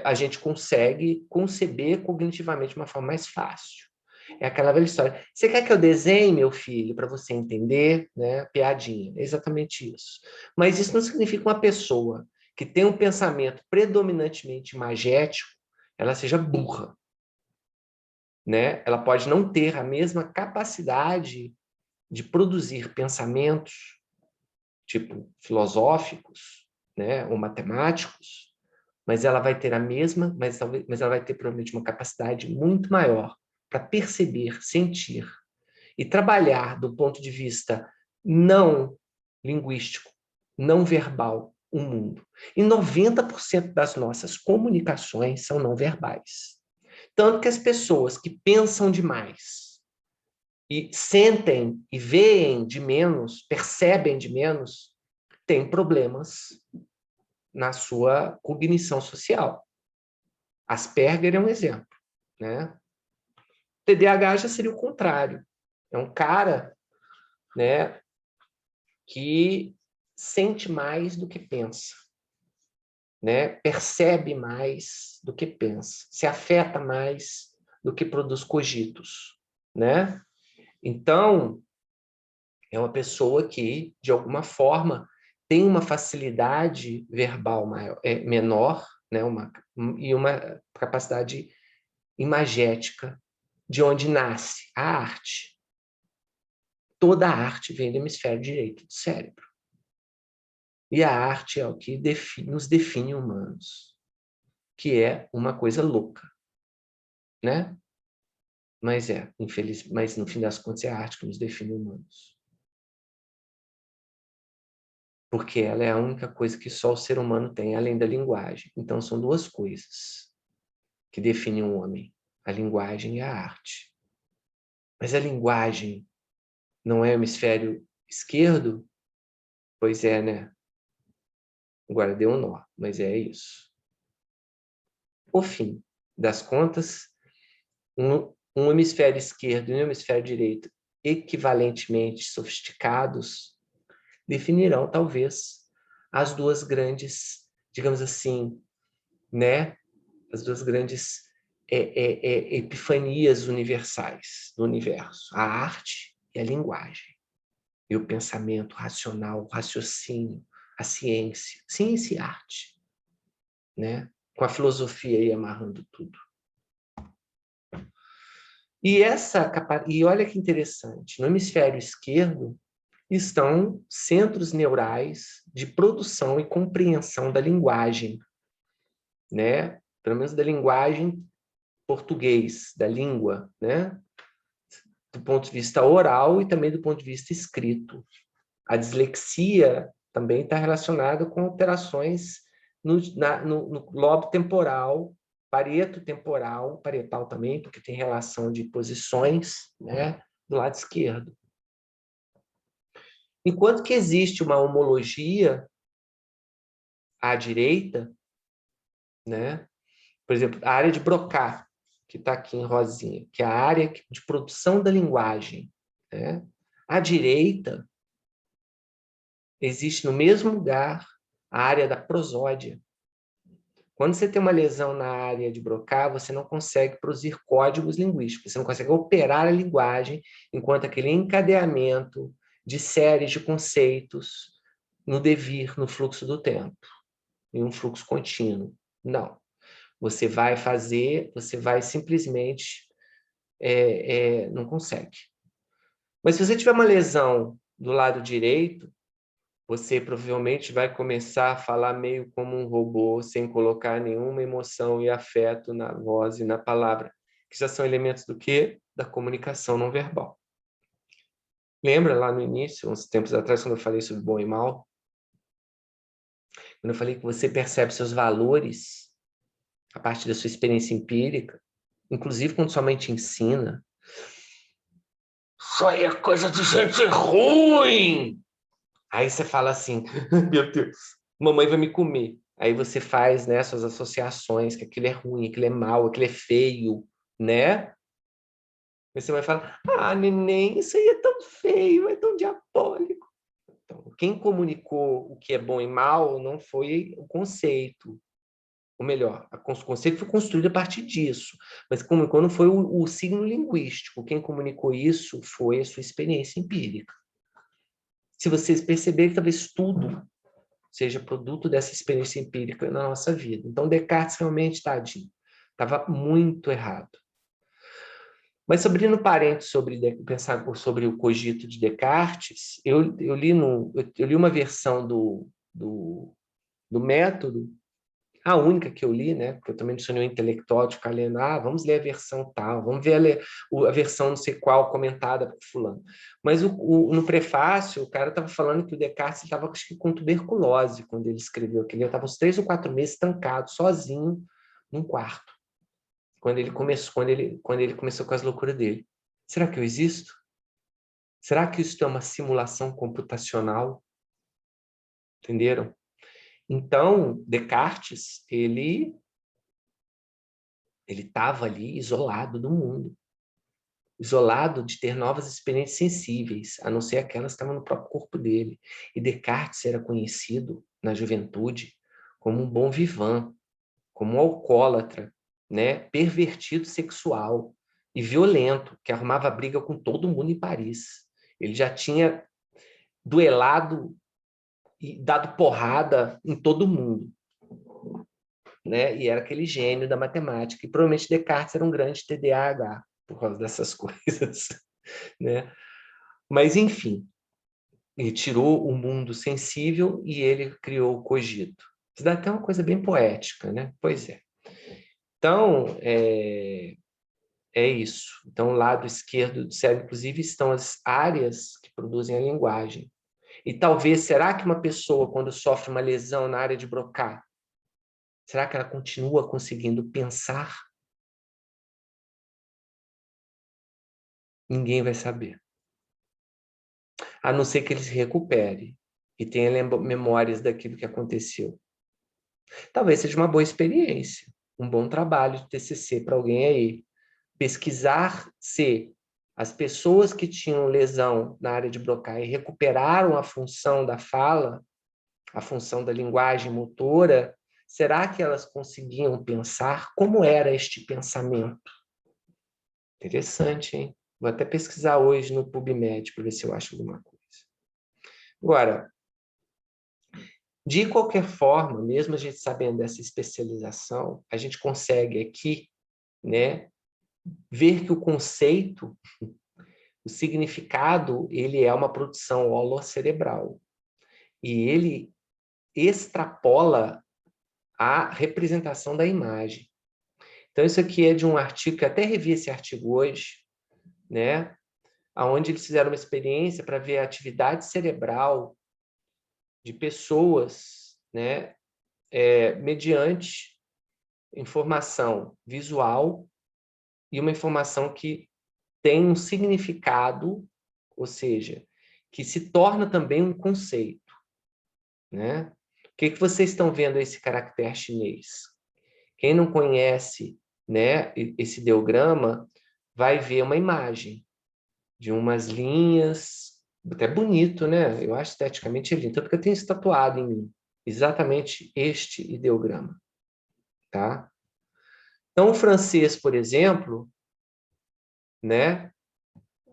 A: A gente consegue conceber cognitivamente de uma forma mais fácil. É aquela velha história. Você quer que eu desenhe, meu filho, para você entender, né? Piadinha. É exatamente isso. Mas isso não significa uma pessoa que tem um pensamento predominantemente imagético, ela seja burra, né? Ela pode não ter a mesma capacidade de produzir pensamentos, tipo filosóficos, né? Ou matemáticos, mas ela vai ter a mesma, mas ela vai ter provavelmente uma capacidade muito maior para perceber, sentir e trabalhar do ponto de vista não linguístico, não verbal, o mundo. E 90% das nossas comunicações são não verbais. Tanto que as pessoas que pensam demais e sentem e veem de menos, percebem de menos, têm problemas na sua cognição social. Asperger é um exemplo, né? TDAH já seria o contrário. É um cara, né, que sente mais do que pensa, né? Percebe mais do que pensa, se afeta mais do que produz cogitos, né? Então, é uma pessoa que, de alguma forma, tem uma facilidade verbal maior, menor, né? E uma capacidade imagética de onde nasce a arte. Toda a arte vem do hemisfério direito do cérebro. E a arte é o que nos define humanos, que é uma coisa louca, né? Mas mas no fim das contas é a arte que nos define humanos. Porque ela é a única coisa que só o ser humano tem, além da linguagem. Então são duas coisas que definem um homem, a linguagem e a arte. Mas a linguagem não é o hemisfério esquerdo? Pois é, né? Agora deu um nó, mas é isso. O fim das contas, um hemisfério esquerdo e um hemisfério direito equivalentemente sofisticados definirão, talvez, as duas grandes, digamos assim, né? As duas grandes epifanias universais do universo, a arte e a linguagem, e o pensamento racional, o raciocínio, a ciência, ciência e arte, né? Com a filosofia aí amarrando tudo. E olha que interessante, no hemisfério esquerdo estão centros neurais de produção e compreensão da linguagem, né? Pelo menos da linguagem português, da língua, né? Do ponto de vista oral e também do ponto de vista escrito. A dislexia também está relacionada com alterações no lobo temporal, parietal também, porque tem relação de posições, né, do lado esquerdo. Enquanto que existe uma homologia à direita, né, por exemplo, a área de Broca, que está aqui em rosinha, que é a área de produção da linguagem, né? À direita, existe no mesmo lugar a área da prosódia. Quando você tem uma lesão na área de Broca, você não consegue produzir códigos linguísticos, você não consegue operar a linguagem, enquanto aquele encadeamento de séries de conceitos no devir, no fluxo do tempo, em um fluxo contínuo. Não. Você vai simplesmente não consegue. Mas se você tiver uma lesão do lado direito, você provavelmente vai começar a falar meio como um robô, sem colocar nenhuma emoção e afeto na voz e na palavra, que já são elementos do quê? Da comunicação não verbal. Lembra lá no início, uns tempos atrás, quando eu falei sobre bom e mal? Quando eu falei que você percebe seus valores a partir da sua experiência empírica, inclusive quando sua mente ensina, isso aí é coisa de gente ruim! Aí você fala assim, meu Deus, mamãe vai me comer. Aí você faz, né, suas associações, que aquilo é ruim, aquilo é mal, aquilo é feio, né? Aí você vai falar, neném, isso aí é tão feio, é tão diabólico. Então, quem comunicou o que é bom e mal não foi o conceito. Ou melhor, o conceito foi construído a partir disso. Mas comunicou não foi o signo linguístico. Quem comunicou isso foi a sua experiência empírica. Se vocês perceberem, talvez tudo seja produto dessa experiência empírica na nossa vida. Então, Descartes realmente, tadinho, estava muito errado. Mas, abrindo parênteses pensar sobre o cogito de Descartes, eu li uma versão do método A única que eu li, né? Porque eu também não sou nenhum intelectual de ficar lendo, vamos ler a versão tal, vamos ver a versão não sei qual comentada por fulano. Mas no prefácio, o cara estava falando que o Descartes estava com tuberculose quando ele escreveu aquilo. Ele estava uns 3 ou 4 meses trancado, sozinho, num quarto, quando ele começou com as loucuras dele. Será que eu existo? Será que isso é uma simulação computacional? Entenderam? Então, Descartes, ele estava ali isolado do mundo, isolado de ter novas experiências sensíveis, a não ser aquelas que estavam no próprio corpo dele. E Descartes era conhecido na juventude como um bom vivant, como um alcoólatra, né, pervertido sexual e violento, que arrumava briga com todo mundo em Paris. Ele já tinha duelado e dado porrada em todo mundo, né? E era aquele gênio da matemática. E provavelmente Descartes era um grande TDAH por causa dessas coisas, né? Mas, enfim, ele tirou o mundo sensível e ele criou o cogito. Isso dá até uma coisa bem poética, né? Pois é. Então, é isso. Então, o lado esquerdo do cérebro, inclusive, estão as áreas que produzem a linguagem. E talvez, será que uma pessoa, quando sofre uma lesão na área de Broca, será que ela continua conseguindo pensar? Ninguém vai saber. A não ser que ele se recupere e tenha memórias daquilo que aconteceu. Talvez seja uma boa experiência, um bom trabalho de TCC para alguém aí. Pesquisar se as pessoas que tinham lesão na área de Broca e recuperaram a função da fala, a função da linguagem motora, será que elas conseguiam pensar? Como era este pensamento? Interessante, hein? Vou até pesquisar hoje no PubMed para ver se eu acho alguma coisa. Agora, de qualquer forma, mesmo a gente sabendo dessa especialização, a gente consegue aqui, né, ver que o conceito, o significado, ele é uma produção holocerebral. E ele extrapola a representação da imagem. Então, isso aqui é de um artigo, que até revi esse artigo hoje, né, onde eles fizeram uma experiência para ver a atividade cerebral de pessoas, né, mediante informação visual e uma informação que tem um significado, ou seja, que se torna também um conceito, né? O que vocês estão vendo esse caractere chinês? Quem não conhece, né, esse ideograma vai ver uma imagem de umas linhas, até bonito, né? Eu acho esteticamente lindo, tanto que eu tenho isso tatuado em mim. Exatamente este ideograma, tá? Então, o francês, por exemplo, né?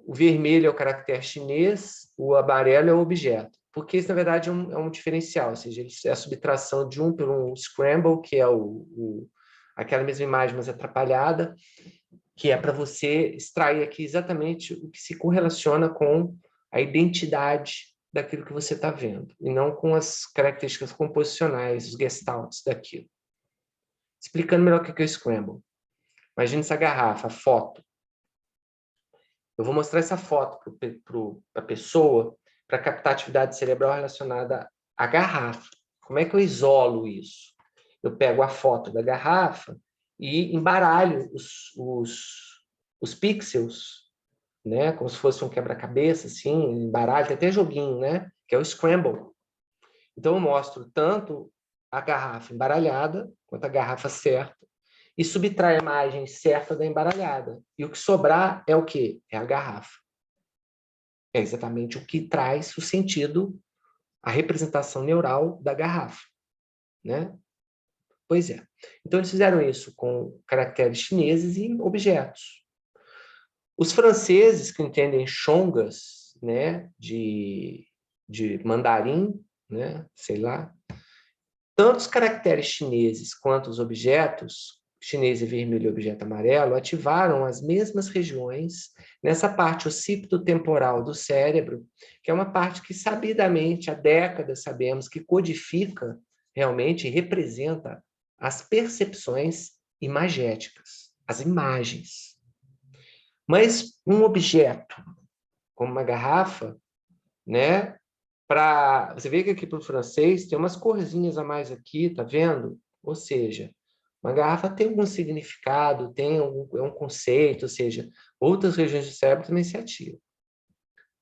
A: O vermelho é o caractere chinês, o amarelo é o objeto. Porque isso, na verdade, é um diferencial, ou seja, é a subtração de um por um scramble, que é aquela mesma imagem, mas atrapalhada, que é para você extrair aqui exatamente o que se correlaciona com a identidade daquilo que você está vendo, e não com as características composicionais, os gestalts daquilo. Explicando melhor o que é o scramble. Imagina essa garrafa, a foto. Eu vou mostrar essa foto para a pessoa para captar atividade cerebral relacionada à garrafa. Como é que eu isolo isso? Eu pego a foto da garrafa e embaralho os pixels, né? Como se fosse um quebra-cabeça, assim, embaralho, tem até joguinho, né? Que é o Scramble. Então, eu mostro tanto a garrafa embaralhada quanto a garrafa certa e subtrai a imagem certa da embaralhada. E o que sobrar é o quê? É a garrafa. É exatamente o que traz o sentido, a representação neural da garrafa, né? Pois é. Então, eles fizeram isso com caracteres chineses e objetos. Os franceses, que entendem chongas, né, de mandarim, né, sei lá, tanto os caracteres chineses quanto os objetos, chinês e vermelho e objeto amarelo, ativaram as mesmas regiões nessa parte occipitotemporal do cérebro, que é uma parte que, sabidamente, há décadas sabemos que codifica realmente e representa as percepções imagéticas, as imagens. Mas um objeto, como uma garrafa, né? Você vê que aqui para o francês tem umas corzinhas a mais aqui, tá vendo? Ou seja, uma garrafa tem algum significado, é um conceito, ou seja, outras regiões do cérebro também se ativam,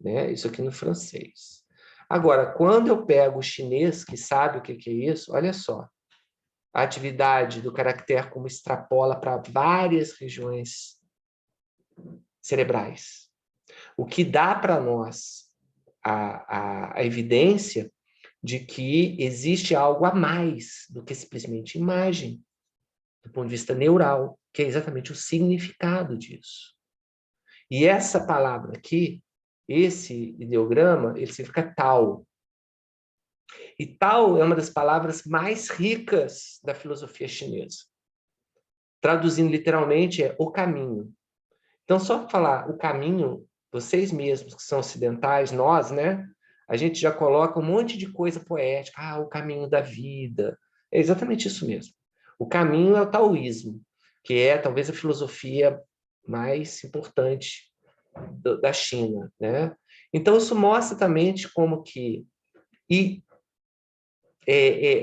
A: né? Isso aqui no francês. Agora, quando eu pego o chinês, que sabe o que é isso, olha só, a atividade do caractere como extrapola para várias regiões cerebrais. O que dá para nós a evidência de que existe algo a mais do que simplesmente imagem, do ponto de vista neural, que é exatamente o significado disso. E essa palavra aqui, esse ideograma, ele significa tal. E tal é uma das palavras mais ricas da filosofia chinesa. Traduzindo literalmente, é o caminho. Então, só para falar o caminho, vocês mesmos que são ocidentais, nós, né? A gente já coloca um monte de coisa poética. Ah, o caminho da vida. É exatamente isso mesmo. O caminho é o taoísmo, que é talvez a filosofia mais importante da China, né? Então, isso mostra também como que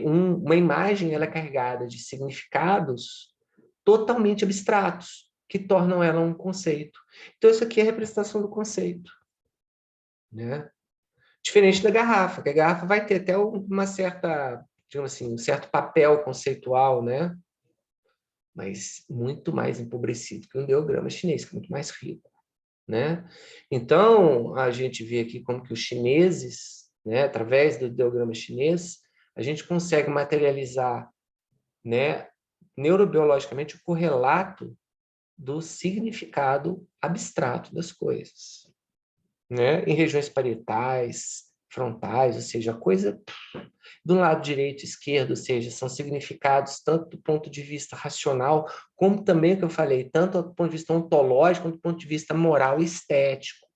A: uma imagem ela é carregada de significados totalmente abstratos, que tornam ela um conceito. Então, isso aqui é a representação do conceito, né? Diferente da garrafa, que a garrafa vai ter até uma certa, digamos assim, um certo papel conceitual, né? Mas muito mais empobrecido que o ideograma chinês, que é muito mais rico, né? Então, a gente vê aqui como que os chineses, né, através do ideograma chinês, a gente consegue materializar, né, neurobiologicamente o correlato do significado abstrato das coisas, né? Em regiões parietais, frontais, ou seja, a coisa do lado direito e esquerdo, ou seja, são significados tanto do ponto de vista racional, como também, que eu falei, tanto do ponto de vista ontológico, quanto do ponto de vista moral e estético,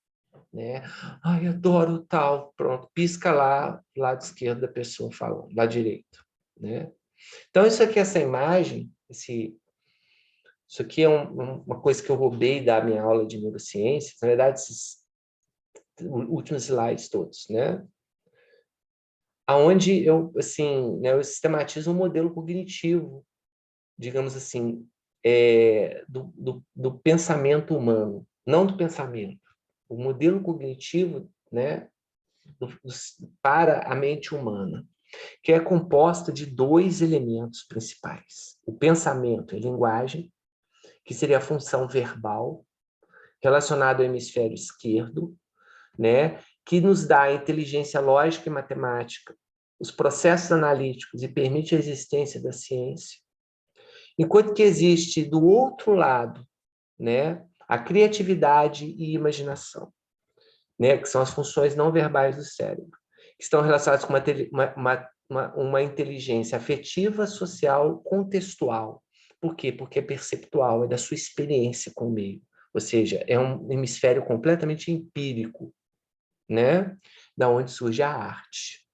A: né? Ai, adoro tal, pronto, pisca lá, lado esquerdo da pessoa falando, lado direito, né? Então, isso aqui, essa imagem, isso aqui é uma coisa que eu roubei da minha aula de neurociências, na verdade, esses últimos slides todos, né? Aonde eu, assim, né, eu sistematizo um modelo cognitivo, digamos assim, do pensamento humano, não do pensamento. O modelo cognitivo, né, para a mente humana, que é composta de dois elementos principais. O pensamento e a linguagem, que seria a função verbal, relacionada ao hemisfério esquerdo, né, que nos dá a inteligência lógica e matemática, os processos analíticos e permite a existência da ciência. Enquanto que existe do outro lado, né, a criatividade e imaginação, né, que são as funções não verbais do cérebro, que estão relacionadas com uma inteligência afetiva, social, contextual. Por quê? Porque é perceptual, é da sua experiência com o meio. Ou seja, é um hemisfério completamente empírico, né? Da onde surge a arte.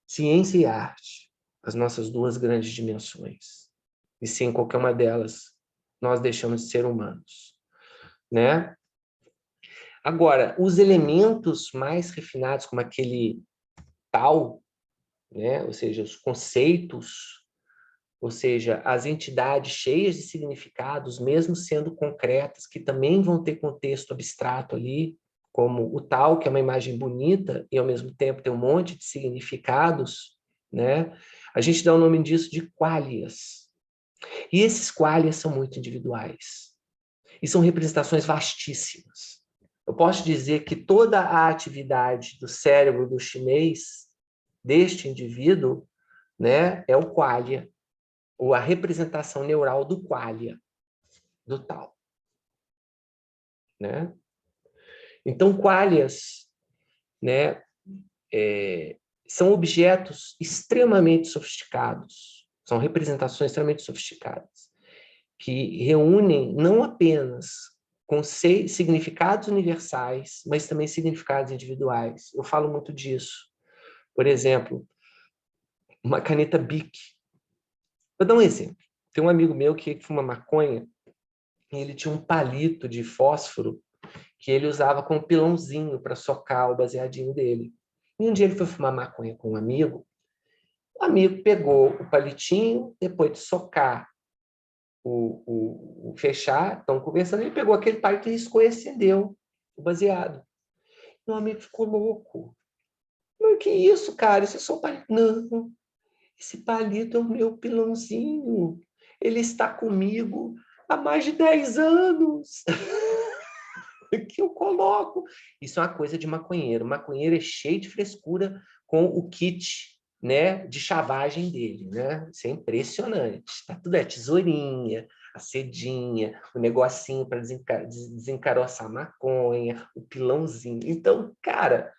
A: Ciência e arte, as nossas duas grandes dimensões. E sem qualquer uma delas, nós deixamos de ser humanos, né? Agora, os elementos mais refinados, como aquele tal, né? Ou seja, os conceitos, ou seja, as entidades cheias de significados, mesmo sendo concretas, que também vão ter contexto abstrato ali, como o tal, que é uma imagem bonita e ao mesmo tempo tem um monte de significados, né? A gente dá o nome disso de qualias. E esses qualias são muito individuais. E são representações vastíssimas. Eu posso dizer que toda a atividade do cérebro do chinês, deste indivíduo, né, é o qualia, ou a representação neural do qualia, do tal, né? Então, qualias, né, são objetos extremamente sofisticados, são representações extremamente sofisticadas, que reúnem não apenas significados universais, mas também significados individuais. Eu falo muito disso. Por exemplo, uma caneta Bic, Vou dar um exemplo. Tem um amigo meu que fuma maconha e ele tinha um palito de fósforo que ele usava como pilãozinho para socar o baseadinho dele. E um dia ele foi fumar maconha com um amigo, o amigo pegou o palitinho, depois de socar, fechar, estão conversando, ele pegou aquele palito e riscou e acendeu o baseado. Meu amigo ficou louco. Mas que isso, cara? Isso é só um palito. Não, esse palito é o meu pilãozinho. Ele está comigo há mais de 10 anos. Que eu coloco. Isso é uma coisa de maconheiro. O maconheiro é cheio de frescura com o kit, né, de chavagem dele, né? Isso é impressionante. Tá tudo tesourinha, a cedinha, o negocinho para desencaroçar a maconha, o pilãozinho. Então, cara,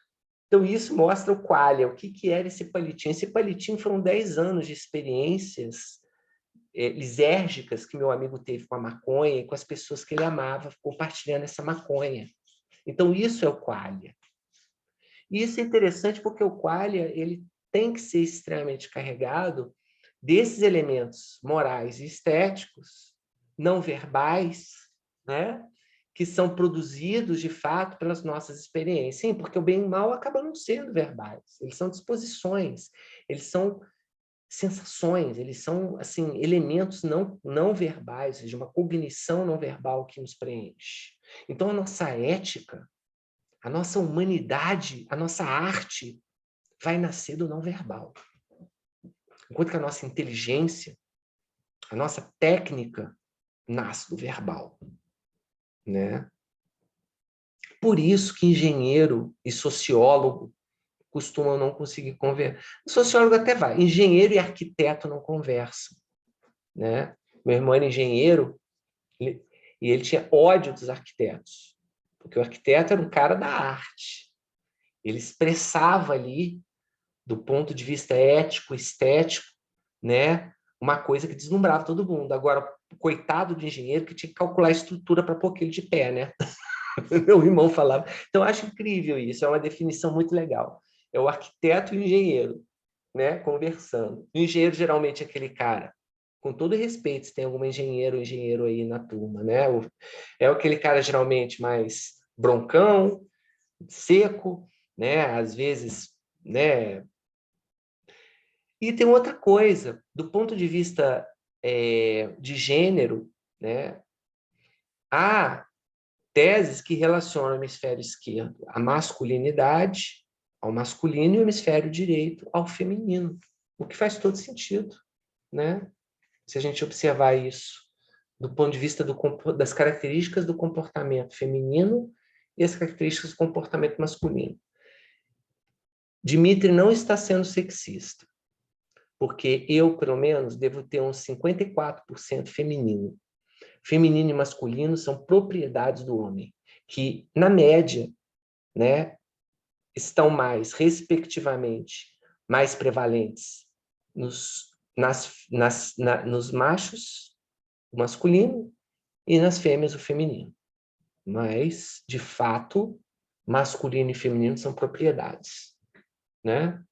A: então isso mostra o qualia, o que era esse palitinho. Esse palitinho foram 10 anos de experiências lisérgicas que meu amigo teve com a maconha e com as pessoas que ele amava, compartilhando essa maconha. Então, isso é o qualia. E isso é interessante porque o qualia ele tem que ser extremamente carregado desses elementos morais e estéticos, não verbais, né? Que são produzidos, de fato, pelas nossas experiências. Sim, porque o bem e o mal acabam não sendo verbais. Eles são disposições, eles são sensações, eles são assim elementos não verbais, ou seja, uma cognição não verbal que nos preenche. Então, a nossa ética, a nossa humanidade, a nossa arte vai nascer do não verbal. Enquanto que a nossa inteligência, a nossa técnica nasce do verbal, né? Por isso que engenheiro e sociólogo costumam não conseguir conversar. O sociólogo até vai, engenheiro e arquiteto não conversam, né? Meu irmão era engenheiro e ele tinha ódio dos arquitetos, porque o arquiteto era um cara da arte. Ele expressava ali, do ponto de vista ético, estético, né, uma coisa que deslumbrava todo mundo. Agora, o coitado do engenheiro que tinha que calcular a estrutura para pôr aquele de pé, né? Meu irmão falava. Então, eu acho incrível isso, é uma definição muito legal. É o arquiteto e o engenheiro, né, conversando. O engenheiro geralmente é aquele cara, com todo respeito, se tem algum engenheiro aí na turma, né? É aquele cara geralmente mais broncão, seco, né? Às vezes, né? E tem outra coisa, do ponto de vista de gênero, né? Há teses que relacionam o hemisfério esquerdo à masculinidade, ao masculino, e o hemisfério direito ao feminino, o que faz todo sentido, né? Se a gente observar isso do ponto de vista das características do comportamento feminino e as características do comportamento masculino. Dmitry não está sendo sexista, porque eu, pelo menos, devo ter uns 54% feminino. Feminino e masculino são propriedades do homem, que, na média, né, estão mais, respectivamente, mais prevalentes nos machos, o masculino, e nas fêmeas, o feminino. Mas, de fato, masculino e feminino são propriedades, né?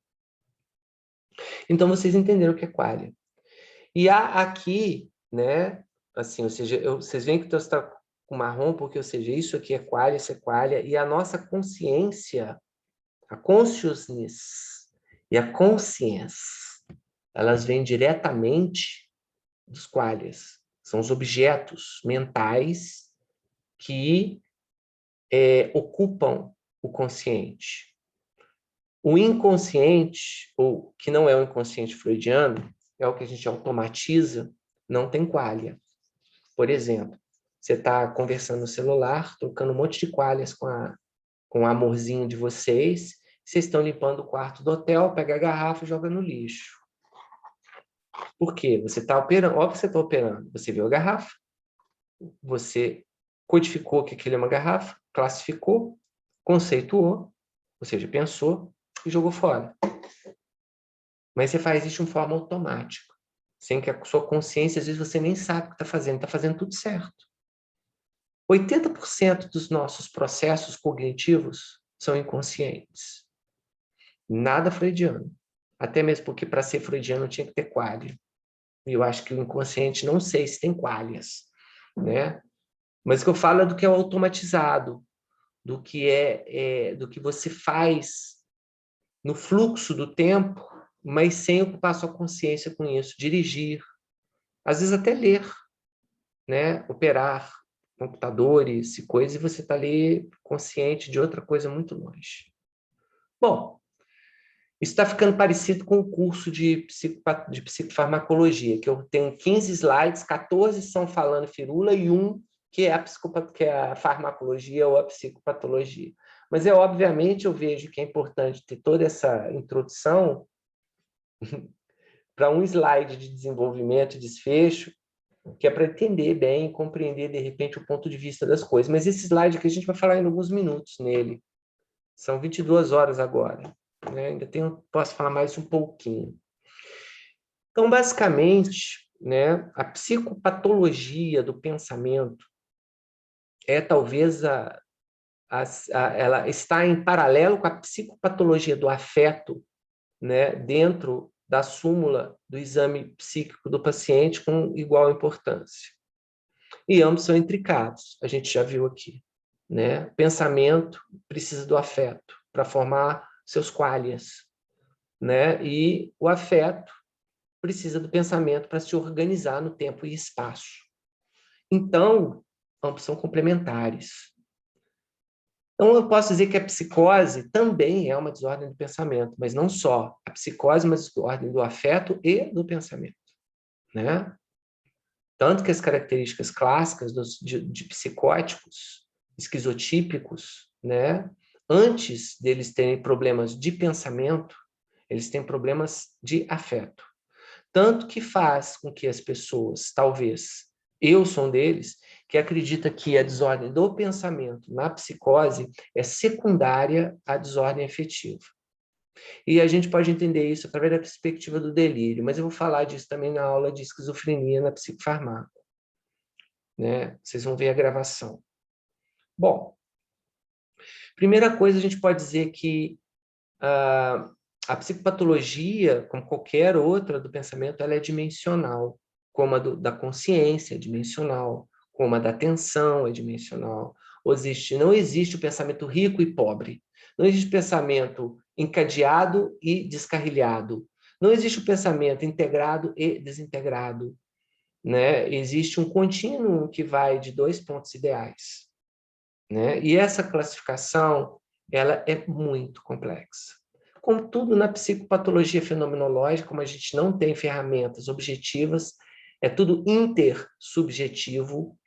A: Então, vocês entenderam o que é qualia. E há aqui, né, assim, ou seja, vocês veem que eu estou com marrom, porque, ou seja, isso aqui é qualia, isso é qualia, e a nossa consciência, a consciousness e a consciência, elas vêm diretamente dos qualias. São os objetos mentais que ocupam o consciente. O inconsciente, ou que não é o inconsciente freudiano, é o que a gente automatiza, não tem qualia. Por exemplo, você está conversando no celular, trocando um monte de qualias com o amorzinho de vocês, vocês estão limpando o quarto do hotel, pega a garrafa e joga no lixo. Por quê? Você está operando, óbvio que você está operando, você viu a garrafa, você codificou que aquilo é uma garrafa, classificou, conceituou, ou seja, pensou e jogou fora. Mas você faz isso de uma forma automática, sem que a sua consciência, às vezes você nem sabe o que está fazendo tudo certo. 80% dos nossos processos cognitivos são inconscientes. Nada freudiano. Até mesmo porque para ser freudiano tinha que ter qualia. E eu acho que o inconsciente, não sei se tem qualhas, né? Mas o que eu falo é do que é automatizado, do que você faz no fluxo do tempo, mas sem ocupar sua consciência com isso, dirigir, às vezes até ler, né? Operar computadores e coisas, e você está ali consciente de outra coisa muito longe. Bom, isso está ficando parecido com o curso de psicofarmacologia, que eu tenho 15 slides, 14 são falando firula e um que é a farmacologia ou a psicopatologia. Mas, obviamente, eu vejo que é importante ter toda essa introdução para um slide de desenvolvimento e desfecho, que é para entender bem, compreender, de repente, o ponto de vista das coisas. Mas esse slide aqui a gente vai falar em alguns minutos nele. São 22 horas agora, né? Ainda posso falar mais um pouquinho. Então, basicamente, né, a psicopatologia do pensamento é talvez ela está em paralelo com a psicopatologia do afeto, né, dentro da súmula do exame psíquico do paciente com igual importância. E ambos são intricados, a gente já viu aqui, né? Pensamento precisa do afeto para formar seus qualias, né? E o afeto precisa do pensamento para se organizar no tempo e espaço. Então, ambos são complementares. Então, eu posso dizer que a psicose também é uma desordem do pensamento, mas não só. A psicose é uma desordem do afeto e do pensamento, né? Tanto que as características clássicas de psicóticos, esquizotípicos, né? Antes deles terem problemas de pensamento, eles têm problemas de afeto. Tanto que faz com que as pessoas, talvez, eu sou um deles, que acredita que a desordem do pensamento na psicose é secundária à desordem afetiva. E a gente pode entender isso através da perspectiva do delírio, mas eu vou falar disso também na aula de esquizofrenia na psicofarmácia, né? Vocês vão ver a gravação. Bom, primeira coisa, a gente pode dizer que a psicopatologia, como qualquer outra do pensamento, ela é dimensional, como a da consciência é dimensional, como a da atenção é dimensional. Não existe o pensamento rico e pobre. Não existe pensamento encadeado e descarrilhado. Não existe o pensamento integrado e desintegrado, né? Existe um contínuo que vai de dois pontos ideais, né? E essa classificação, ela é muito complexa. Como tudo na psicopatologia fenomenológica, como a gente não tem ferramentas objetivas, é tudo intersubjetivo.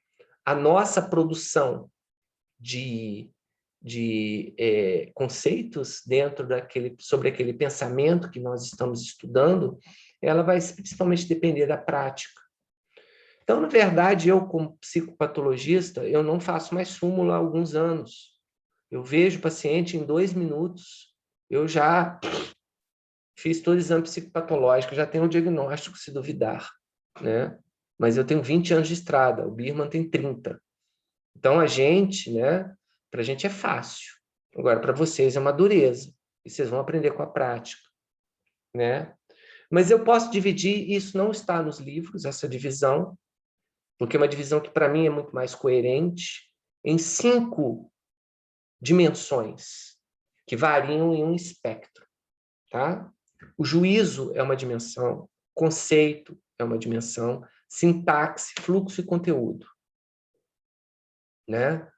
A: A nossa produção de conceitos sobre aquele pensamento que nós estamos estudando, ela vai principalmente depender da prática. Então, na verdade, eu, como psicopatologista, eu não faço mais súmula há alguns anos. Eu vejo o paciente em 2 minutos, eu já fiz todo o exame psicopatológico, já tenho um diagnóstico, se duvidar, né? Mas eu tenho 20 anos de estrada, o Birman tem 30. Então, né? Para a gente é fácil. Agora, para vocês é uma dureza. E vocês vão aprender com a prática, né? Mas eu posso dividir, isso não está nos livros, essa divisão, porque é uma divisão que, para mim, é muito mais coerente, em 5 dimensões, que variam em um espectro, tá? O juízo é uma dimensão, conceito é uma dimensão, sintaxe, fluxo e conteúdo, né?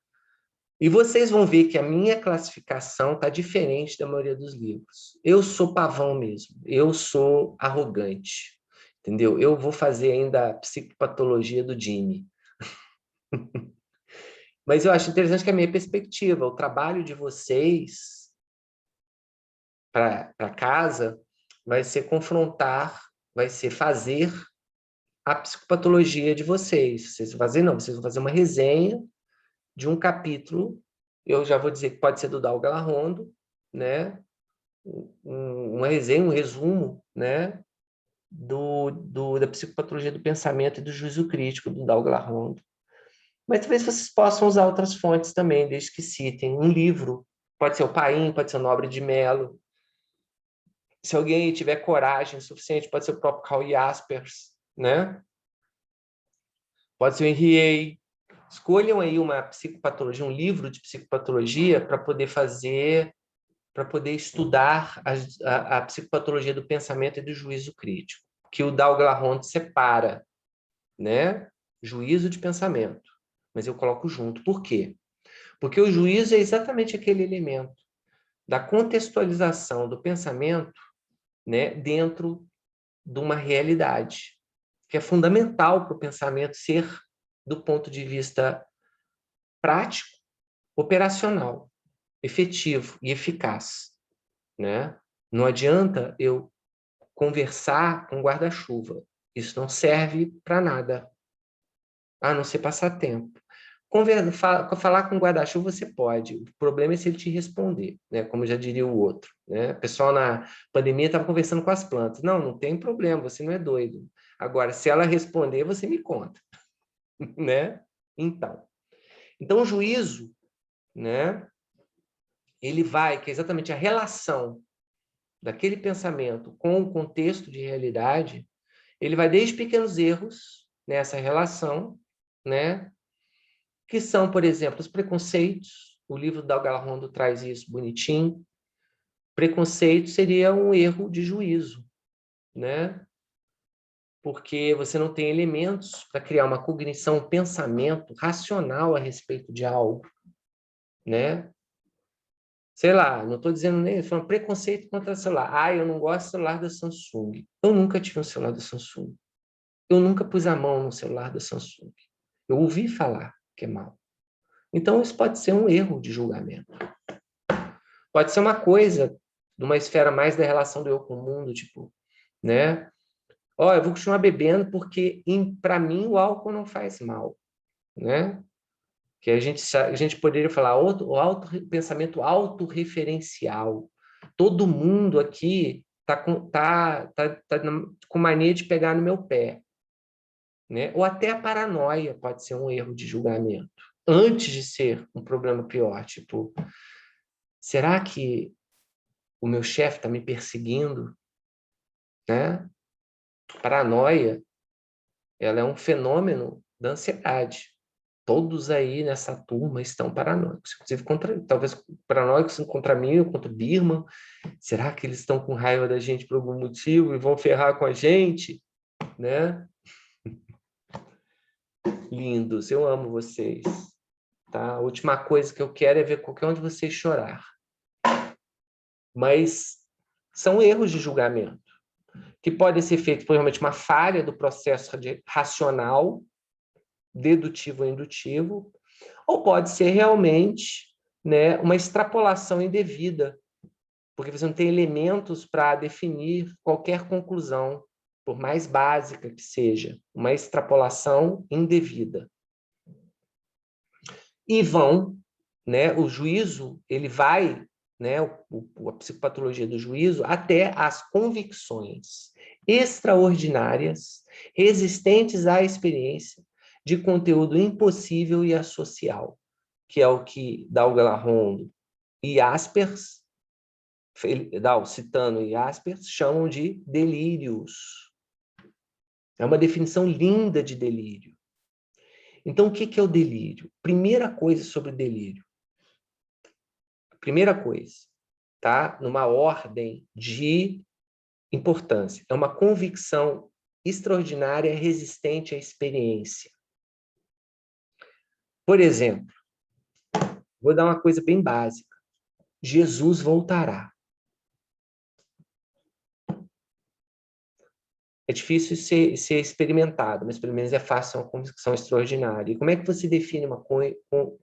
A: E vocês vão ver que a minha classificação está diferente da maioria dos livros. Eu sou pavão mesmo, eu sou arrogante, entendeu? Eu vou fazer ainda a psicopatologia do Jimmy. Mas eu acho interessante que a minha perspectiva, o trabalho de vocês para casa, vai ser confrontar, vai ser fazer a psicopatologia de vocês. Vocês vão fazer, não, vocês vão fazer uma resenha de um capítulo, eu já vou dizer que pode ser do Dal Galarrondo, né? Uma resenha, um resumo, né? Da psicopatologia do pensamento e do juízo crítico do Dal Galarrondo. Mas talvez vocês possam usar outras fontes também, desde que citem um livro. Pode ser o Paim, pode ser o Nobre de Mello. Se alguém tiver coragem suficiente, pode ser o próprio Karl Jaspers, né? Pode ser o Henry. Escolham aí uma psicopatologia, um livro de psicopatologia para poder fazer, para poder estudar a psicopatologia do pensamento e do juízo crítico, que o Dahl-Glahon separa, né? Juízo de pensamento. Mas eu coloco junto. Por quê? Porque o juízo é exatamente aquele elemento da contextualização do pensamento, né, dentro de uma realidade, que é fundamental para o pensamento ser, do ponto de vista prático, operacional, efetivo e eficaz, né? Não adianta eu conversar com guarda-chuva. Isso não serve para nada, a não ser passar tempo. Falar com guarda-chuva você pode, o problema é se ele te responder, né? Como já diria o outro, né? O pessoal na pandemia estava conversando com as plantas. Não, não tem problema, você não é doido. Agora, se ela responder, você me conta, né? Então o juízo, né? Ele vai, que é exatamente a relação daquele pensamento com o contexto de realidade, ele vai desde pequenos erros nessa relação, né? Que são, por exemplo, os preconceitos. O livro da Dahl-Glahon traz isso bonitinho. Preconceito seria um erro de juízo, né? Porque você não tem elementos para criar uma cognição, um pensamento racional a respeito de algo, né? Sei lá, não estou dizendo nem, falando preconceito contra celular. Ah, eu não gosto do celular da Samsung. Eu nunca tive um celular da Samsung. Eu nunca pus a mão no celular da Samsung. Eu ouvi falar que é mal. Então, isso pode ser um erro de julgamento. Pode ser uma coisa de uma esfera mais da relação do eu com o mundo, tipo, né? Ó, eu vou continuar bebendo porque, para mim, o álcool não faz mal, né? Que a gente poderia falar pensamento autorreferencial. Todo mundo aqui tá com mania de pegar no meu pé, né? Ou até a paranoia pode ser um erro de julgamento, antes de ser um problema pior, tipo, será que o meu chefe está me perseguindo, né? Paranoia, ela é um fenômeno da ansiedade. Todos aí nessa turma estão paranoicos, inclusive talvez paranoicos contra mim ou contra o Birman. Será que eles estão com raiva da gente por algum motivo e vão ferrar com a gente, né? Lindos, eu amo vocês, tá? A última coisa que eu quero é ver qualquer um de vocês chorar. Mas são erros de julgamento que podem ser feitos por realmente uma falha do processo racional, dedutivo ou indutivo, ou pode ser realmente, né, uma extrapolação indevida, porque você não tem elementos para definir qualquer conclusão, por mais básica que seja, uma extrapolação indevida. E né, o juízo, ele vai, né, a psicopatologia do juízo, até as convicções extraordinárias, resistentes à experiência, de conteúdo impossível e associal, que é o que Dahl-Glahon e Jaspers, citando Jaspers, chamam de delírios. É uma definição linda de delírio. Então, o que é o delírio? Primeira coisa sobre o delírio. Primeira coisa, tá? Numa ordem de importância. É uma convicção extraordinária resistente à experiência. Por exemplo, vou dar uma coisa bem básica. Jesus voltará. É difícil ser experimentado, mas pelo menos é fácil, uma convicção extraordinária. E como é que você define uma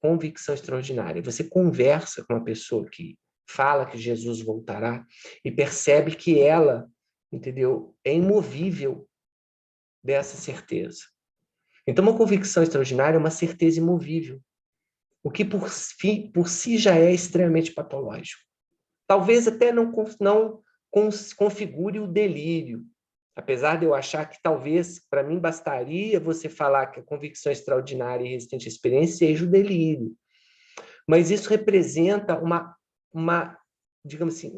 A: convicção extraordinária? Você conversa com uma pessoa que fala que Jesus voltará e percebe que ela, entendeu, é imovível dessa certeza. Então, uma convicção extraordinária é uma certeza imovível, o que por si já é extremamente patológico. Talvez até não configure o delírio, apesar de eu achar que talvez, para mim, bastaria você falar que a convicção extraordinária e resistente à experiência seja o delírio. Mas isso representa digamos assim,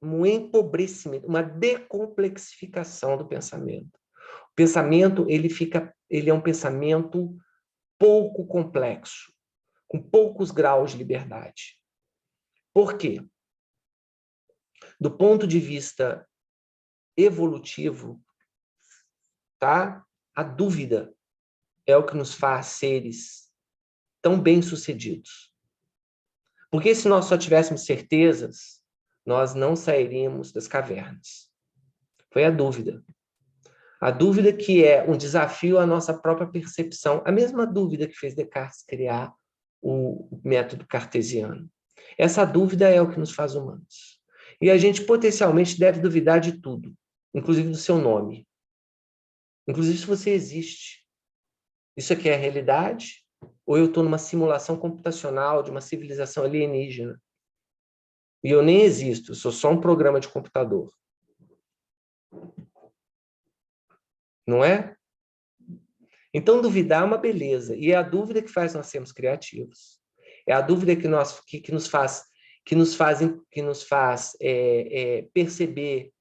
A: um empobrecimento, uma decomplexificação do pensamento. O pensamento, ele é um pensamento pouco complexo, com poucos graus de liberdade. Por quê? Do ponto de vista evolutivo, tá? A dúvida é o que nos faz seres tão bem-sucedidos. Porque se nós só tivéssemos certezas, nós não sairíamos das cavernas. Foi a dúvida. A dúvida que é um desafio à nossa própria percepção. A mesma dúvida que fez Descartes criar o método cartesiano. Essa dúvida é o que nos faz humanos. E a gente potencialmente deve duvidar de tudo, inclusive do seu nome. Inclusive se você existe. Isso aqui é a realidade? Ou eu estou numa simulação computacional de uma civilização alienígena? E eu nem existo, eu sou só um programa de computador. Não é? Então, duvidar é uma beleza. E é a dúvida que faz nós sermos criativos. É a dúvida que nos faz perceber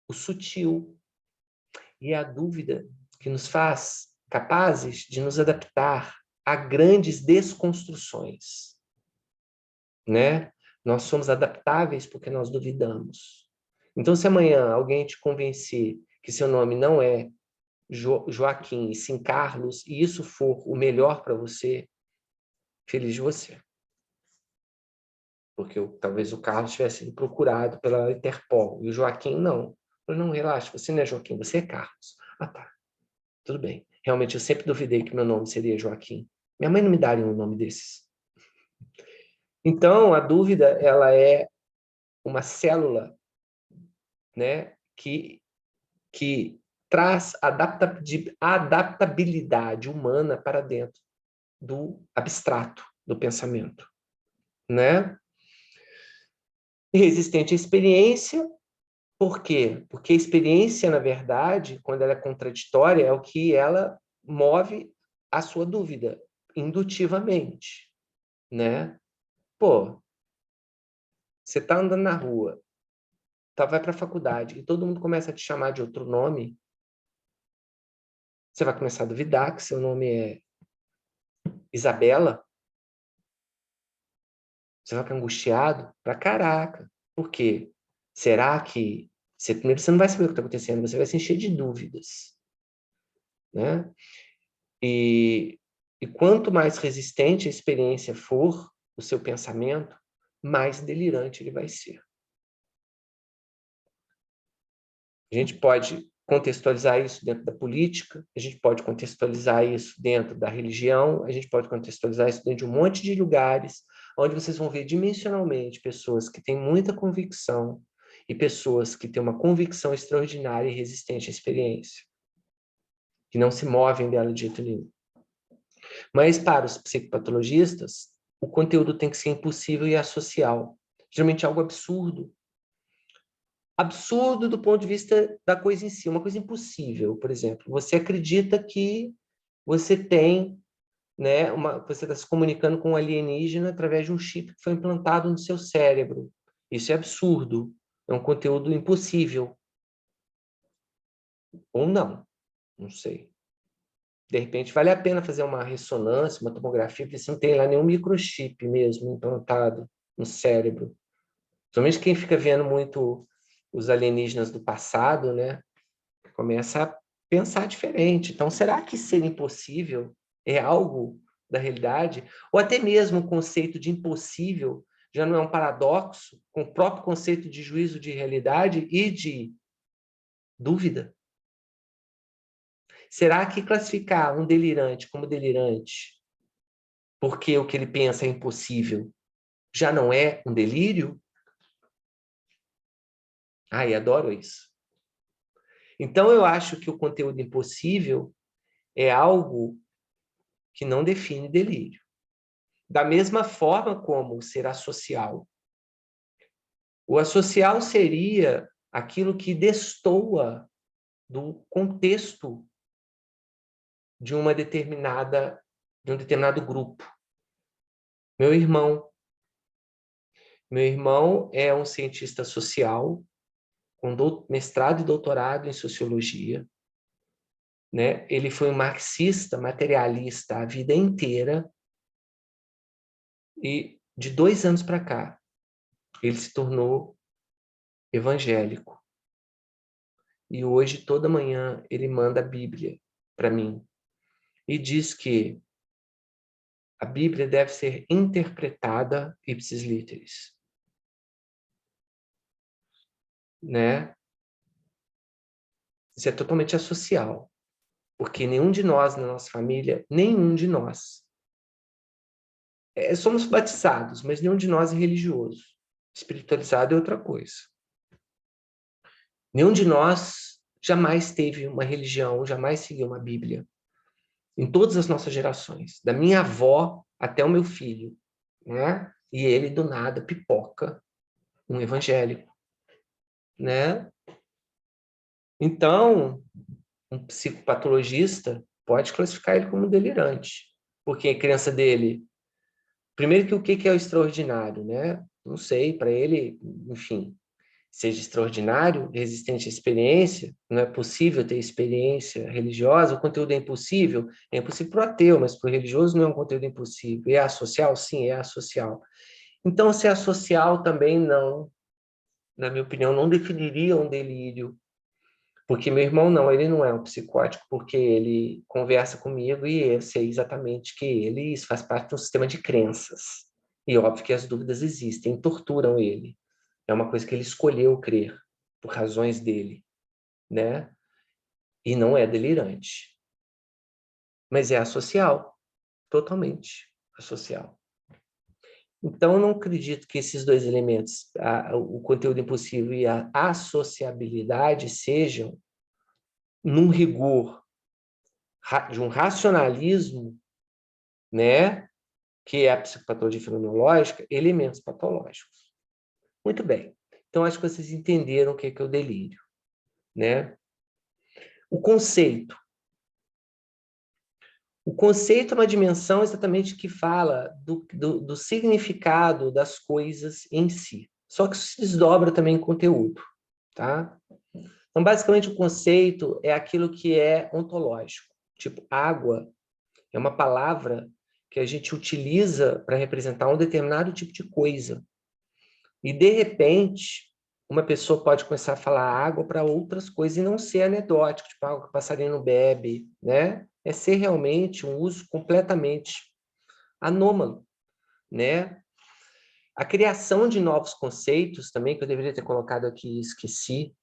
A: o sutil. E é a dúvida que nos faz capazes de nos adaptar a grandes desconstruções. Né? Nós somos adaptáveis porque nós duvidamos. Então, se amanhã alguém te convencer que seu nome não é Joaquim, e sim Carlos, e isso for o melhor para você, feliz de você. Porque talvez o Carlos tivesse sido procurado pela Interpol, e o Joaquim não. Eu não, relaxa, você não é Joaquim, você é Carlos. Ah, tá. Tudo bem. Realmente, eu sempre duvidei que meu nome seria Joaquim. Minha mãe não me daria um nome desses. Então, a dúvida, ela é uma célula, né, que traz adaptabilidade humana para dentro do abstrato, do pensamento, né? Resistente à experiência, por quê? Porque a experiência, na verdade, quando ela é contraditória, é o que ela move a sua dúvida, indutivamente, né? Pô, você está andando na rua, vai para a faculdade, e todo mundo começa a te chamar de outro nome, você vai começar a duvidar que seu nome é Isabela, você vai ficar angustiado pra caraca. Por quê? Será que... primeiro, você não vai saber o que está acontecendo, você vai se encher de dúvidas. Né? E quanto mais resistente a experiência for, o seu pensamento, mais delirante ele vai ser. A gente pode contextualizar isso dentro da política, a gente pode contextualizar isso dentro da religião, a gente pode contextualizar isso dentro de um monte de lugares, onde vocês vão ver dimensionalmente pessoas que têm muita convicção e pessoas que têm uma convicção extraordinária e resistente à experiência, que não se movem dela de jeito nenhum. Mas para os psicopatologistas, o conteúdo tem que ser impossível e associal. Geralmente algo absurdo. Absurdo do ponto de vista da coisa em si, uma coisa impossível. Por exemplo, você acredita que você tem, né, você está se comunicando com um alienígena através de um chip que foi implantado no seu cérebro. Isso é absurdo. É um conteúdo impossível. Ou não, não sei. De repente, vale a pena fazer uma ressonância, uma tomografia, porque você não tem lá nenhum microchip mesmo implantado no cérebro. Somente quem fica vendo muito os alienígenas do passado, né, começa a pensar diferente. Então, será que ser impossível é algo da realidade? Ou até mesmo o conceito de impossível já não é um paradoxo com o próprio conceito de juízo de realidade e de dúvida? Será que classificar um delirante como delirante porque o que ele pensa é impossível já não é um delírio? Ai, adoro isso. Então, eu acho que o conteúdo impossível é algo que não define delírio. Da mesma forma como o ser associal. O associal seria aquilo que destoa do contexto de um determinado grupo. Meu irmão é um cientista social com mestrado e doutorado em sociologia. né? Ele foi um marxista, materialista a vida inteira, e de 2 anos para cá, ele se tornou evangélico. E hoje, toda manhã, ele manda a Bíblia para mim e diz que a Bíblia deve ser interpretada ipsis literis, né? Isso é totalmente asocial, porque nenhum de nós, na nossa família, nenhum de nós, somos batizados, mas nenhum de nós é religioso. Espiritualizado é outra coisa. Nenhum de nós jamais teve uma religião, jamais seguiu uma Bíblia. Em todas as nossas gerações, da minha avó até o meu filho, né? E ele, do nada, pipoca um evangélico, né? Então, um psicopatologista pode classificar ele como delirante, porque a crença dele... Primeiro que o que é o extraordinário, né? Não sei, para ele, enfim, seja extraordinário, resistente à experiência, não é possível ter experiência religiosa, o conteúdo é impossível para o ateu, mas para o religioso não é um conteúdo impossível. E é asocial? Sim, é asocial. Então, se é asocial também não, na minha opinião, não definiria um delírio, porque meu irmão não, ele não é um psicótico, porque ele conversa comigo e eu sei exatamente que ele, isso faz parte de um sistema de crenças. E óbvio que as dúvidas existem, torturam ele. É uma coisa que ele escolheu crer, por razões dele, né? E não é delirante. Mas é asocial, totalmente asocial. Então, eu não acredito que esses dois elementos, o conteúdo impossível e a associabilidade, sejam, num rigor de um racionalismo, né, que é a psicopatologia fenomenológica, elementos patológicos. Muito bem. Então, acho que vocês entenderam o que é o delírio, né? O conceito. O conceito é uma dimensão exatamente que fala do significado das coisas em si. Só que isso se desdobra também em conteúdo, tá? Então, basicamente, o conceito é aquilo que é ontológico. Tipo, água é uma palavra que a gente utiliza para representar um determinado tipo de coisa. E, de repente, uma pessoa pode começar a falar água para outras coisas e não ser anedótico, tipo água que o passarinho bebe, né? É ser realmente um uso completamente anômalo, né? A criação de novos conceitos também, que eu deveria ter colocado aqui e esqueci,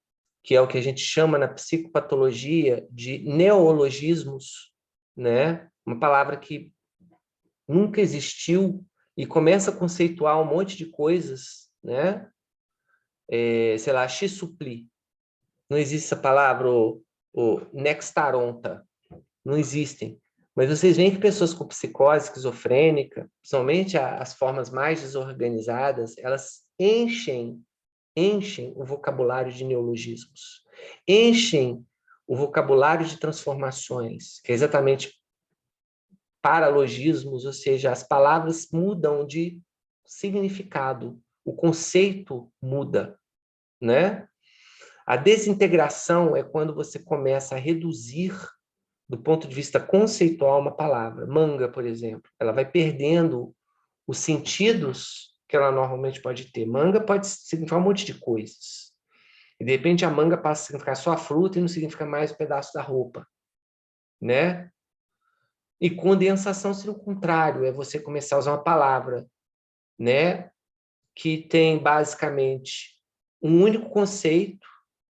A: que é o que a gente chama na psicopatologia de neologismos, né? Uma palavra que nunca existiu e começa a conceituar um monte de coisas, né? Sei lá, xisupli. Não existe essa palavra, o nextaronta. Não existem. Mas vocês veem que pessoas com psicose esquizofrênica, principalmente as formas mais desorganizadas, elas enchem o vocabulário de neologismos, enchem o vocabulário de transformações, que é exatamente paralogismos, ou seja, as palavras mudam de significado, o conceito muda, né? A desintegração é quando você começa a reduzir, do ponto de vista conceitual, uma palavra. Manga, por exemplo, ela vai perdendo os sentidos que ela normalmente pode ter. Manga pode significar um monte de coisas. E, de repente, a manga passa a significar só a fruta e não significa mais o pedaço da roupa, né? E condensação seria o contrário, é você começar a usar uma palavra, né, que tem basicamente um único conceito,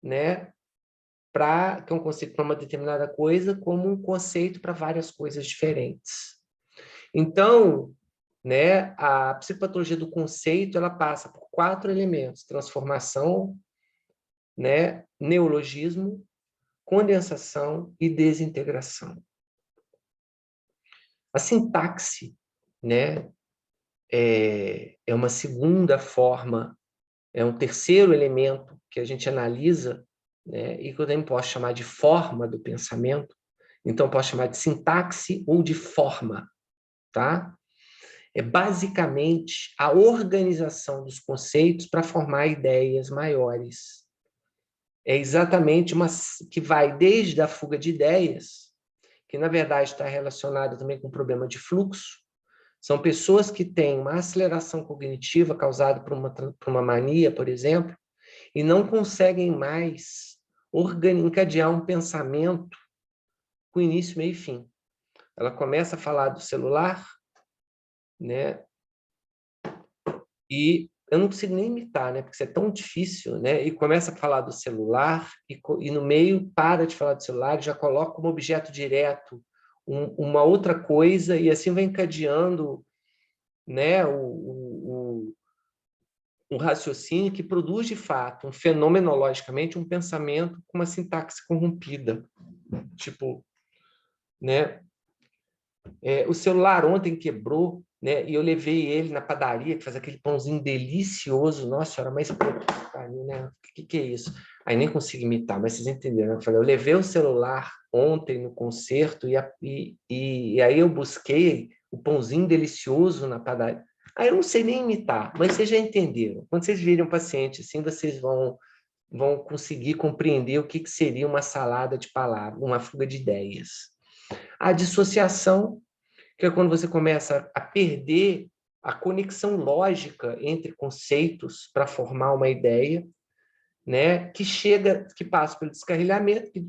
A: né, que é um conceito para uma determinada coisa, como um conceito para várias coisas diferentes. Então, né, a psicopatologia do conceito, ela passa por 4 elementos: transformação, né, neologismo, condensação e desintegração. A sintaxe, né, é uma segunda forma, é um terceiro elemento que a gente analisa, né, e que eu também posso chamar de forma do pensamento. Então, posso chamar de sintaxe ou de forma, tá? É basicamente a organização dos conceitos para formar ideias maiores. É exatamente uma que vai desde a fuga de ideias, que na verdade está relacionado também com problema de fluxo. São pessoas que têm uma aceleração cognitiva causada por uma mania, por exemplo, e não conseguem mais encadear um pensamento com início, meio e fim. Ela começa a falar do celular, né? E eu não consigo nem imitar, né? Porque isso é tão difícil, né? E começa a falar do celular e no meio para de falar do celular, já coloca como objeto direto uma outra coisa e assim vai encadeando, né? Um raciocínio que produz de fato, fenomenologicamente, um pensamento com uma sintaxe corrompida, tipo, né? O celular ontem quebrou, né? E eu levei ele na padaria, que faz aquele pãozinho delicioso. Nossa senhora, mas né? O que é isso? Aí nem consigo imitar, mas vocês entenderam. Eu falei, eu levei o celular ontem no concerto e aí eu busquei o pãozinho delicioso na padaria. Aí eu não sei nem imitar, mas vocês já entenderam. Quando vocês virem um paciente assim, vocês vão conseguir compreender o que seria uma salada de palavras, uma fuga de ideias. A dissociação, que é quando você começa a perder a conexão lógica entre conceitos para formar uma ideia, né, que passa pelo descarrilhamento, que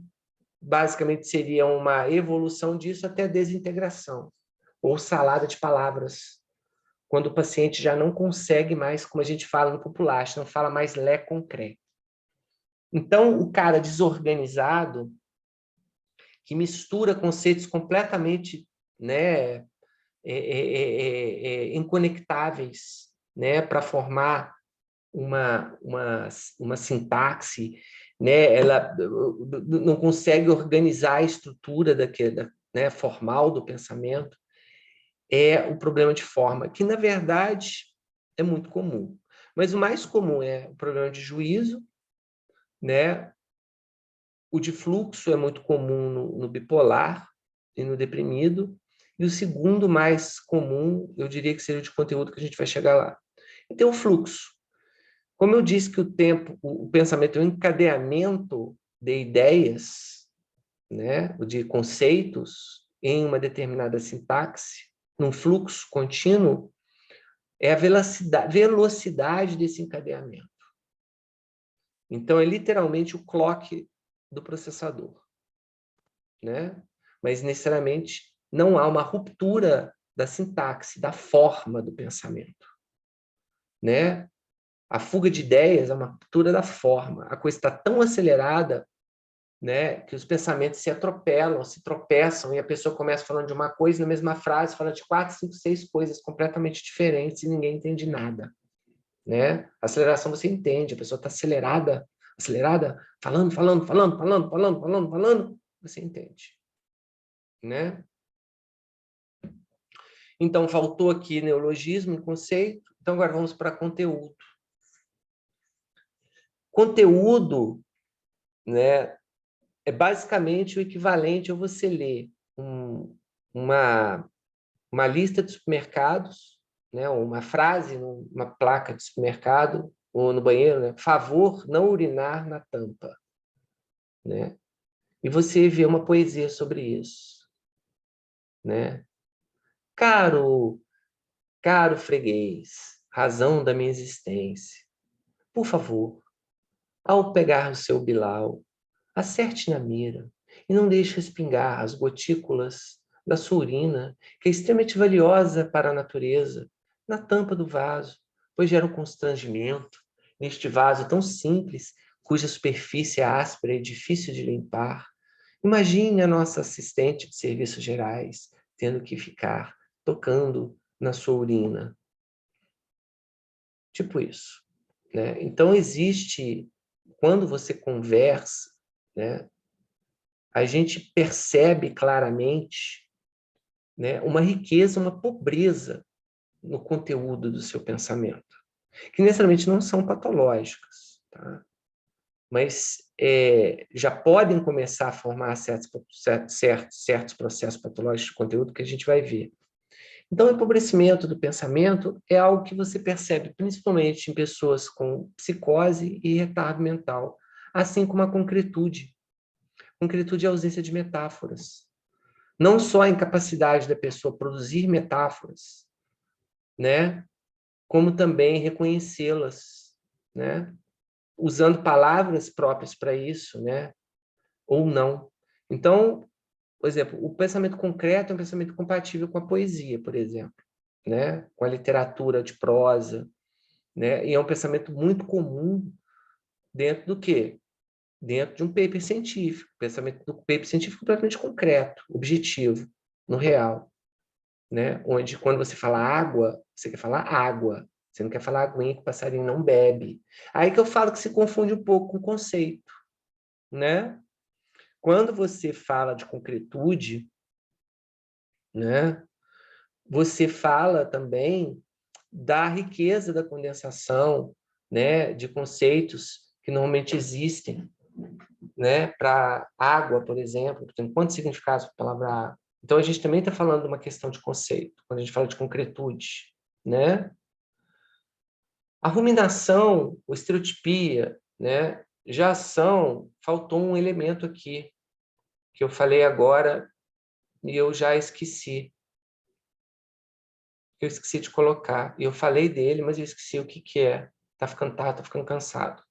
A: basicamente seria uma evolução disso até a desintegração, ou salada de palavras, quando o paciente já não consegue mais, como a gente fala no popular, não fala mais lé concreto. Então, o cara desorganizado, que mistura conceitos completamente, né, inconectáveis, né, para formar uma sintaxe, né, ela não consegue organizar a estrutura daquela, né, formal do pensamento, é o problema de forma, que, na verdade, é muito comum. Mas o mais comum é o problema de juízo, né? O de fluxo é muito comum no bipolar e no deprimido, e o segundo mais comum, eu diria que seria o de conteúdo, que a gente vai chegar lá. Então, o fluxo. Como eu disse que o pensamento é um encadeamento de ideias, né, de conceitos em uma determinada sintaxe, num fluxo contínuo, é a velocidade desse encadeamento. Então, é literalmente o clock do processador, né? Mas, necessariamente, não há uma ruptura da sintaxe, da forma do pensamento, né? A fuga de ideias é uma ruptura da forma. A coisa está tão acelerada, né, que os pensamentos se atropelam, se tropeçam, e a pessoa começa falando de uma coisa, na mesma frase, fala de 4, 5, 6 coisas completamente diferentes e ninguém entende nada, né? A aceleração você entende, a pessoa está acelerada, falando, você entende, né? Então, faltou aqui neologismo e conceito, então agora vamos para conteúdo. Conteúdo, né, é basicamente o equivalente a você ler uma lista de supermercados, né, uma frase numa placa de supermercado ou no banheiro, né, favor não urinar na tampa, né? E você vê uma poesia sobre isso, né? Caro freguês, razão da minha existência, por favor, ao pegar o seu bilau, acerte na mira e não deixe respingar as gotículas da sua urina, que é extremamente valiosa para a natureza, na tampa do vaso, pois gera um constrangimento neste vaso tão simples, cuja superfície é áspera e difícil de limpar. Imagine a nossa assistente de serviços gerais tendo que ficar tocando na sua urina. Tipo isso, né? Então, existe, quando você conversa, né, a gente percebe claramente, né, uma riqueza, uma pobreza no conteúdo do seu pensamento, que necessariamente não são patológicas, tá? Mas já podem começar a formar certos processos patológicos de conteúdo que a gente vai ver. Então, o empobrecimento do pensamento é algo que você percebe principalmente em pessoas com psicose e retardo mental, assim como a concretude. Concretude é a ausência de metáforas. Não só a incapacidade da pessoa produzir metáforas, né? Como também reconhecê-las, né? Usando palavras próprias para isso, né? Ou não. Então, por exemplo, o pensamento concreto é um pensamento compatível com a poesia, por exemplo, né? Com a literatura de prosa, né? E é um pensamento muito comum dentro do quê? Dentro de um paper científico. Pensamento do paper científico completamente concreto, objetivo, no real, né? Onde, quando você fala água, você quer falar água. Você não quer falar aguinha que o passarinho não bebe. Aí que eu falo que se confunde um pouco com o conceito, né? Quando você fala de concretude, né? Você fala também da riqueza da condensação, né? De conceitos que normalmente existem, né? Para água, por exemplo, tem quantos significados para a palavra água? Então, a gente também está falando de uma questão de conceito, quando a gente fala de concretude, né? A ruminação, ou estereotipia, né? Já são, faltou um elemento aqui, que eu falei agora e eu já esqueci. Eu esqueci de colocar. E eu falei dele, mas eu esqueci o que que é. Tá ficando cansado.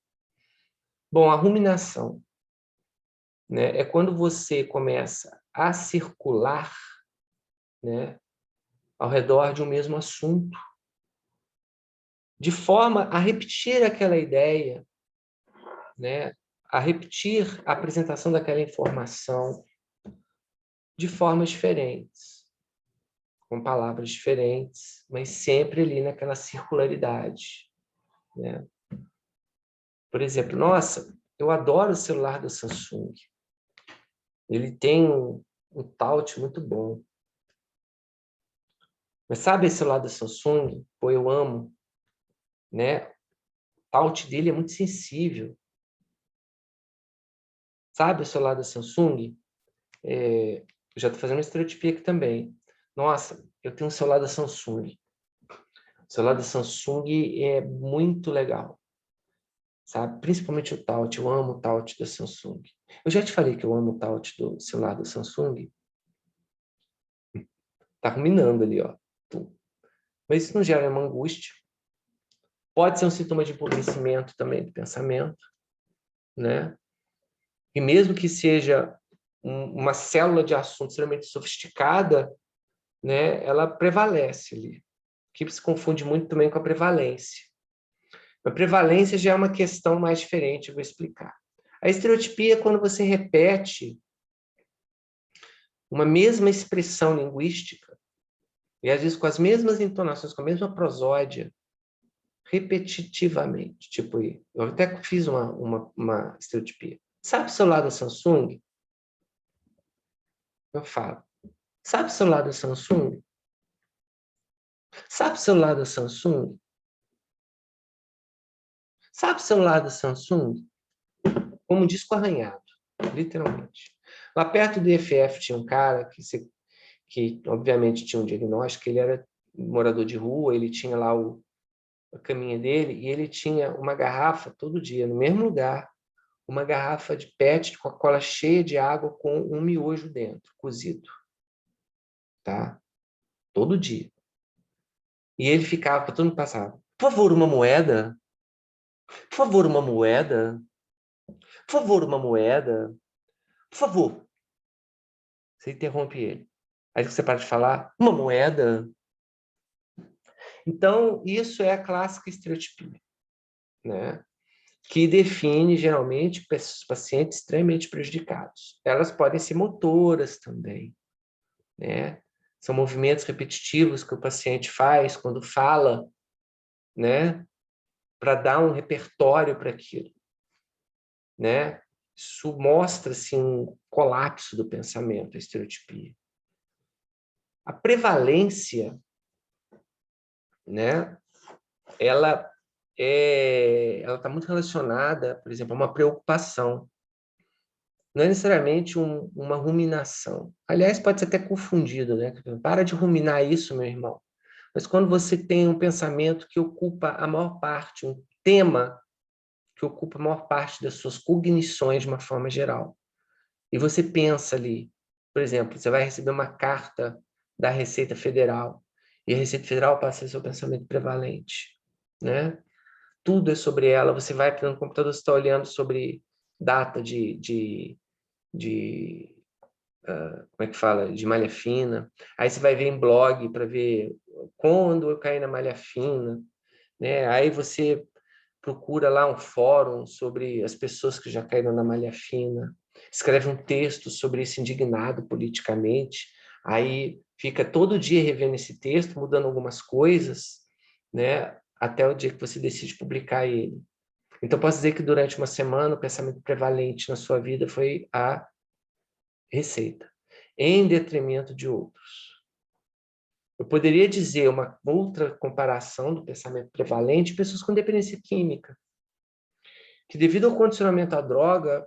A: Bom, a ruminação, né? É quando você começa a circular, né? Ao redor de um mesmo assunto, de forma a repetir aquela ideia, né? A repetir a apresentação daquela informação de formas diferentes, com palavras diferentes, mas sempre ali naquela circularidade, né? Por exemplo, nossa, eu adoro o celular da Samsung. Ele tem um touch muito bom. Mas sabe esse celular da Samsung? Pô, eu amo, né? O touch dele é muito sensível. Sabe o celular da Samsung? Eu já estou fazendo uma estereotipia aqui também. Nossa, eu tenho um celular da Samsung. O celular da Samsung é muito legal, sabe? Principalmente o touch. Eu amo o touch da Samsung. Eu já te falei que eu amo o touch do celular da Samsung. Tá ruminando ali, ó. Mas isso não gera uma angústia. Pode ser um sintoma de empobrecimento também do pensamento, né? E mesmo que seja uma célula de assunto extremamente sofisticada, né, ela prevalece ali, que se confunde muito também com a prevalência. A prevalência já é uma questão mais diferente, eu vou explicar. A estereotipia é quando você repete uma mesma expressão linguística, e às vezes com as mesmas entonações, com a mesma prosódia, repetitivamente. Tipo, eu até fiz uma estereotipia. Sabe o celular da Samsung? Eu falo. Sabe o celular da Samsung? Sabe o celular da Samsung? Sabe o celular da Samsung? Como um disco arranhado, literalmente. Lá perto do IFF tinha um cara que obviamente tinha um diagnóstico, ele era morador de rua, ele tinha lá a caminha dele, e ele tinha uma garrafa todo dia, no mesmo lugar, uma garrafa de PET de Coca-Cola cheia de água com um miojo dentro, cozido. Tá? Todo dia. E ele ficava, todo mundo passava, por favor, uma moeda? Por favor, uma moeda? Por favor, uma moeda? Por favor. Você interrompe ele. Aí você para de falar, uma moeda? Então, isso é a clássica estereotipia, né? Que define, geralmente, pacientes extremamente prejudicados. Elas podem ser motoras também, né? São movimentos repetitivos que o paciente faz quando fala, né? Para dar um repertório para aquilo, né? Isso mostra assim, um colapso do pensamento, a estereotipia. A prevalência, né? Ela está muito relacionada, por exemplo, a uma preocupação. Não é necessariamente uma ruminação. Aliás, pode ser até confundido, né? Para de ruminar isso, meu irmão. Mas quando você tem um pensamento que ocupa a maior parte, um tema que ocupa a maior parte das suas cognições de uma forma geral, e você pensa ali, Por exemplo, você vai receber uma carta da Receita Federal, e a Receita Federal passa a ser seu pensamento prevalente, né? Tudo é sobre ela, você vai no computador, você está olhando sobre data como é que fala? De malha fina, aí você vai ver em blog para ver quando eu caí na malha fina, né? Aí você procura lá um fórum sobre as pessoas que já caíram na malha fina, escreve um texto sobre isso indignado politicamente, aí fica todo dia revendo esse texto, mudando algumas coisas, né? Até o dia que você decide publicar ele. Então, posso dizer que durante uma semana o pensamento prevalente na sua vida foi a receita, em detrimento de outros. Eu poderia dizer uma outra comparação do pensamento prevalente, pessoas com dependência química, que devido ao condicionamento à droga,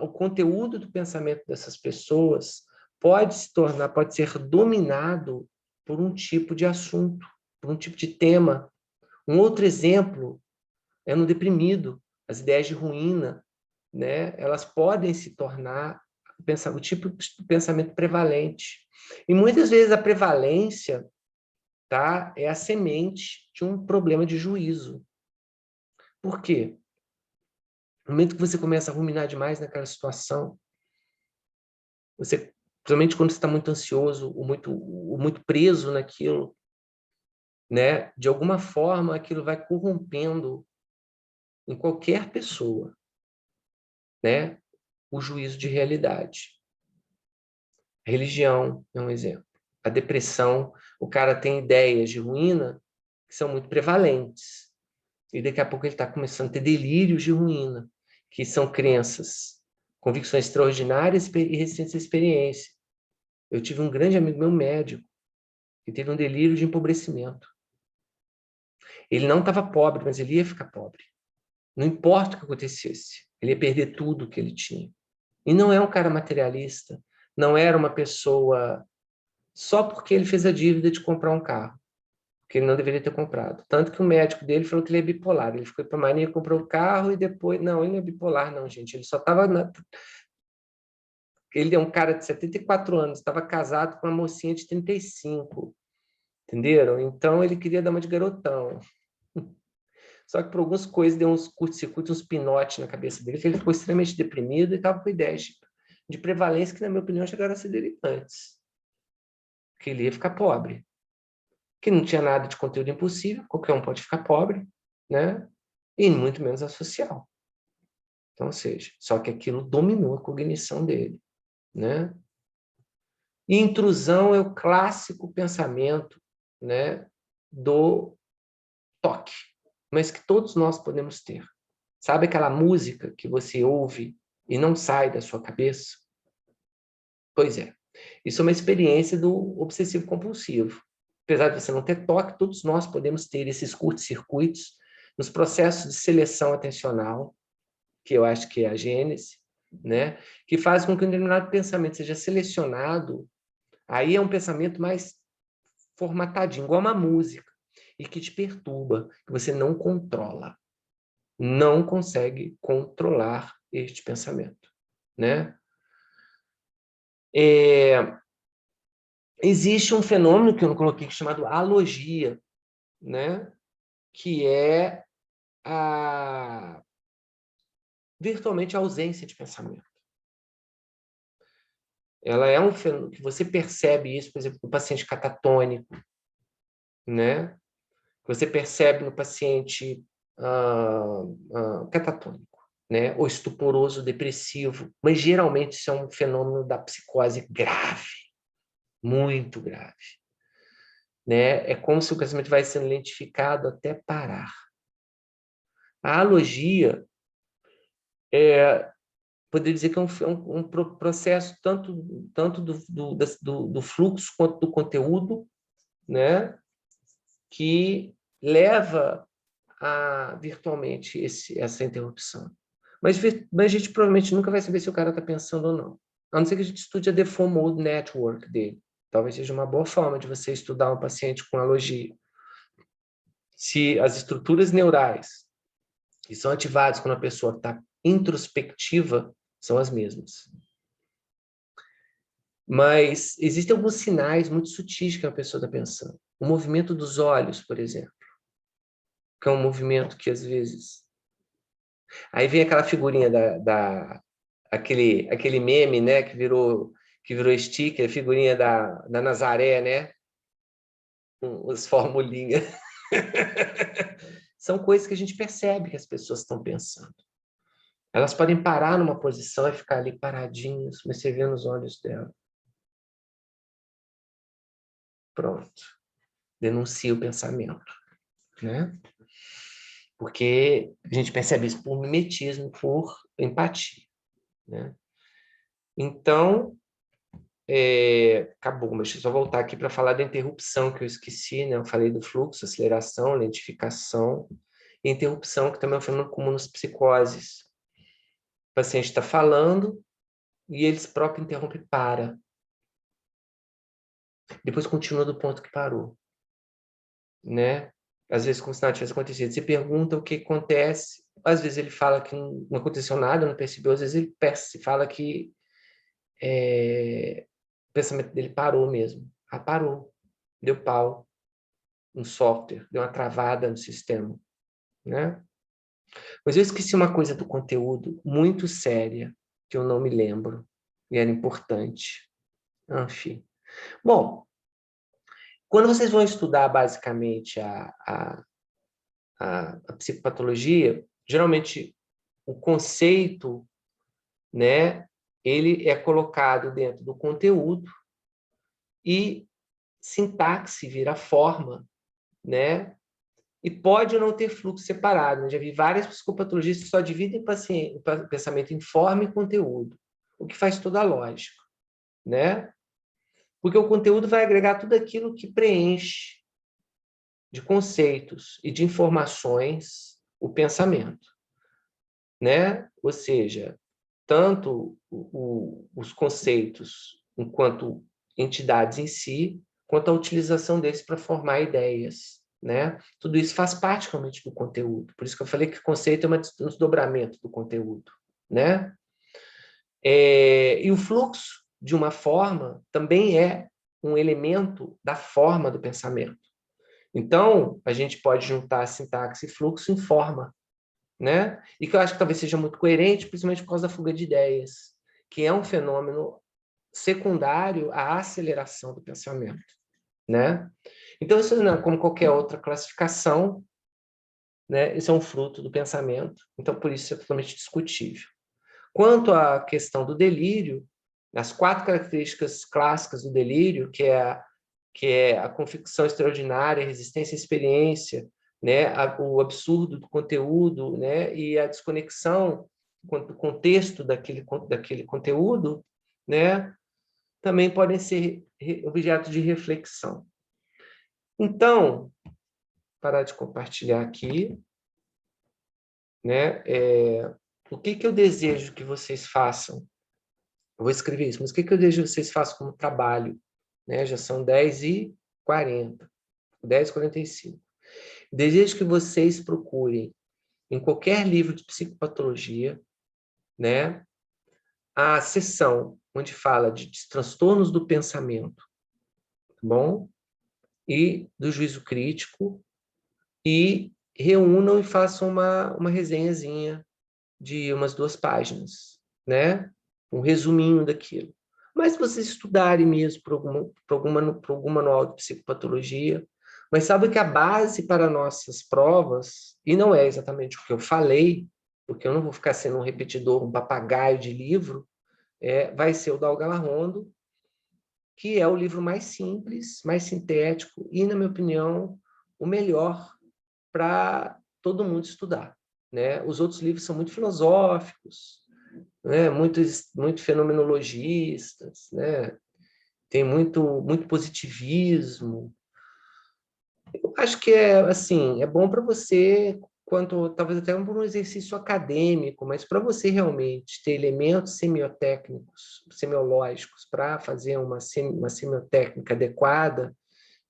A: o conteúdo do pensamento dessas pessoas pode ser dominado por um tipo de assunto, por um tipo de tema. Um outro exemplo é no deprimido, as ideias de ruína, né? Elas podem se tornar o tipo de pensamento prevalente. E muitas vezes a prevalência, tá, é a semente de um problema de juízo. Por quê? No momento que você começa a ruminar demais naquela situação, você, principalmente quando você está muito ansioso ou muito preso naquilo, né? De alguma forma, aquilo vai corrompendo em qualquer pessoa, né? O juízo de realidade. A religião é um exemplo. A depressão, o cara tem ideias de ruína que são muito prevalentes. E daqui a pouco ele está começando a ter delírios de ruína, que são crenças, convicções extraordinárias e resistência à experiência. Eu tive um grande amigo meu médico que teve um delírio de empobrecimento. Ele não estava pobre, mas ele ia ficar pobre. Não importa o que acontecesse, ele ia perder tudo que ele tinha. E não é um cara materialista, não era uma pessoa só porque ele fez a dívida de comprar um carro, que ele não deveria ter comprado. Tanto que o médico dele falou que ele é bipolar. Ele ficou para mania, comprou o carro e depois... Não, ele não é bipolar, não, gente. Ele só estava... Ele é um cara de 74 anos, estava casado com uma mocinha de 35. Entenderam? Então, ele queria dar uma de garotão. Só que por algumas coisas deu uns curto-circuitos, uns pinotes na cabeça dele, que ele ficou extremamente deprimido e estava com ideias de prevalência que, na minha opinião, chegaram a ser delirantes. Que ele ia ficar pobre. Que não tinha nada de conteúdo impossível, qualquer um pode ficar pobre, né? E muito menos a social. Então, ou seja, só que aquilo dominou a cognição dele, né? E intrusão é o clássico pensamento, né, do toque, mas que todos nós podemos ter. Sabe aquela música que você ouve e não sai da sua cabeça? Pois é. Isso é uma experiência do obsessivo compulsivo. Apesar de você não ter toque, todos nós podemos ter esses curtos-circuitos nos processos de seleção atencional, que eu acho que é a gênese, né? Que faz com que um determinado pensamento seja selecionado. Aí é um pensamento mais formatadinho, igual uma música, e que te perturba, que você não controla. Não consegue controlar este pensamento, né? Existe um fenômeno que eu não coloquei chamado alogia, né? Que é virtualmente a ausência de pensamento. Ela é um fenômeno que você percebe isso, por exemplo, no paciente catatônico, né? Você percebe no paciente catatônico, né? Ou estuporoso, depressivo, mas geralmente isso é um fenômeno da psicose grave, muito grave, né? É como se o pensamento vai sendo lentificado até parar. A alogia poderia dizer que é um processo tanto do fluxo quanto do conteúdo, né? Que leva virtualmente essa interrupção. Mas a gente provavelmente nunca vai saber se o cara está pensando ou não. A não ser que a gente estude a Default Mode Network dele. Talvez seja uma boa forma de você estudar um paciente com alogia. Se as estruturas neurais que são ativadas quando a pessoa está introspectiva são as mesmas. Mas existem alguns sinais muito sutis que a pessoa está pensando. O movimento dos olhos, por exemplo, que é um movimento que, às vezes... Aí vem aquela figurinha aquele meme, né, que virou sticker, figurinha da Nazaré, né? Com as formulinhas. São coisas que a gente percebe que as pessoas estão pensando. Elas podem parar numa posição e ficar ali paradinhas, mas você vê nos olhos dela. Pronto. Denuncia o pensamento, né? Porque a gente percebe isso por mimetismo, por empatia, né? Então, acabou, mas deixa eu só voltar aqui para falar da interrupção, que eu esqueci, né? Eu falei do fluxo, aceleração, lentificação, e interrupção, que também é um fenômeno comum nas psicoses. O paciente está falando e ele próprio interrompe e para. Depois continua do ponto que parou, né? Às vezes, como se nada tivesse acontecido. Você pergunta o que acontece, às vezes ele fala que não aconteceu nada, não percebeu, às vezes ele fala que o pensamento dele parou mesmo. Ah, parou. Deu pau no software, deu uma travada no sistema, né? Mas eu esqueci uma coisa do conteúdo muito séria, que eu não me lembro, e era importante. Enfim. Bom, quando vocês vão estudar basicamente a psicopatologia, geralmente o conceito, né, ele é colocado dentro do conteúdo e sintaxe vira forma, né? E pode não ter fluxo separado. Eu já vi várias psicopatologias que só dividem pensamento em forma e conteúdo, o que faz toda a lógica, né? Porque o conteúdo vai agregar tudo aquilo que preenche de conceitos e de informações o pensamento, né? Ou seja, tanto os conceitos enquanto entidades em si, quanto a utilização deles para formar ideias, né? Tudo isso faz parte realmente do conteúdo. Por isso que eu falei que o conceito é um desdobramento do conteúdo, né? E o fluxo de uma forma também é um elemento da forma do pensamento. Então, a gente pode juntar sintaxe e fluxo em forma, né? E que eu acho que talvez seja muito coerente, principalmente por causa da fuga de ideias, que é um fenômeno secundário à aceleração do pensamento, né? Então, isso não é como qualquer outra classificação, né? Isso é um fruto do pensamento, então por isso é totalmente discutível. Quanto à questão do delírio, as 4 características clássicas do delírio, que é a convicção extraordinária, a resistência à experiência, né, o absurdo do conteúdo, né, e a desconexão do contexto daquele conteúdo, né, também podem ser objeto de reflexão. Então, parar de compartilhar aqui, né, o que eu desejo que vocês façam? Eu vou escrever isso, mas o que eu desejo que vocês façam como trabalho? Né, já são 10h40, 10h45. Desejo que vocês procurem em qualquer livro de psicopatologia, né, a seção onde fala de transtornos do pensamento, tá bom? E do juízo crítico, e reúnam e façam uma resenhazinha de umas 2 páginas, né? Um resuminho daquilo. Mas se vocês estudarem mesmo por algum manual de psicopatologia, mas sabe que a base para nossas provas, e não é exatamente o que eu falei, porque eu não vou ficar sendo um repetidor, um papagaio de livro, vai ser o Dal Galarrondo, que é o livro mais simples, mais sintético e, na minha opinião, o melhor para todo mundo estudar, né? Os outros livros são muito filosóficos, né? Muito fenomenologistas, né? Tem muito positivismo. Eu acho que assim, é bom para você, talvez até um exercício acadêmico, mas para você realmente ter elementos semiotécnicos, semiológicos, para fazer uma semiotécnica adequada,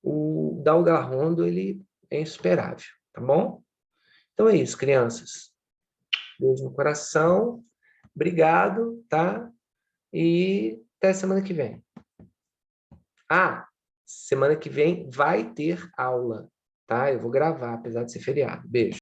A: o Dalgarrondo, ele é insuperável, tá bom? Então é isso, crianças. Beijo no coração, obrigado, tá? E até semana que vem. Ah, semana que vem vai ter aula, tá? Eu vou gravar, apesar de ser feriado. Beijo.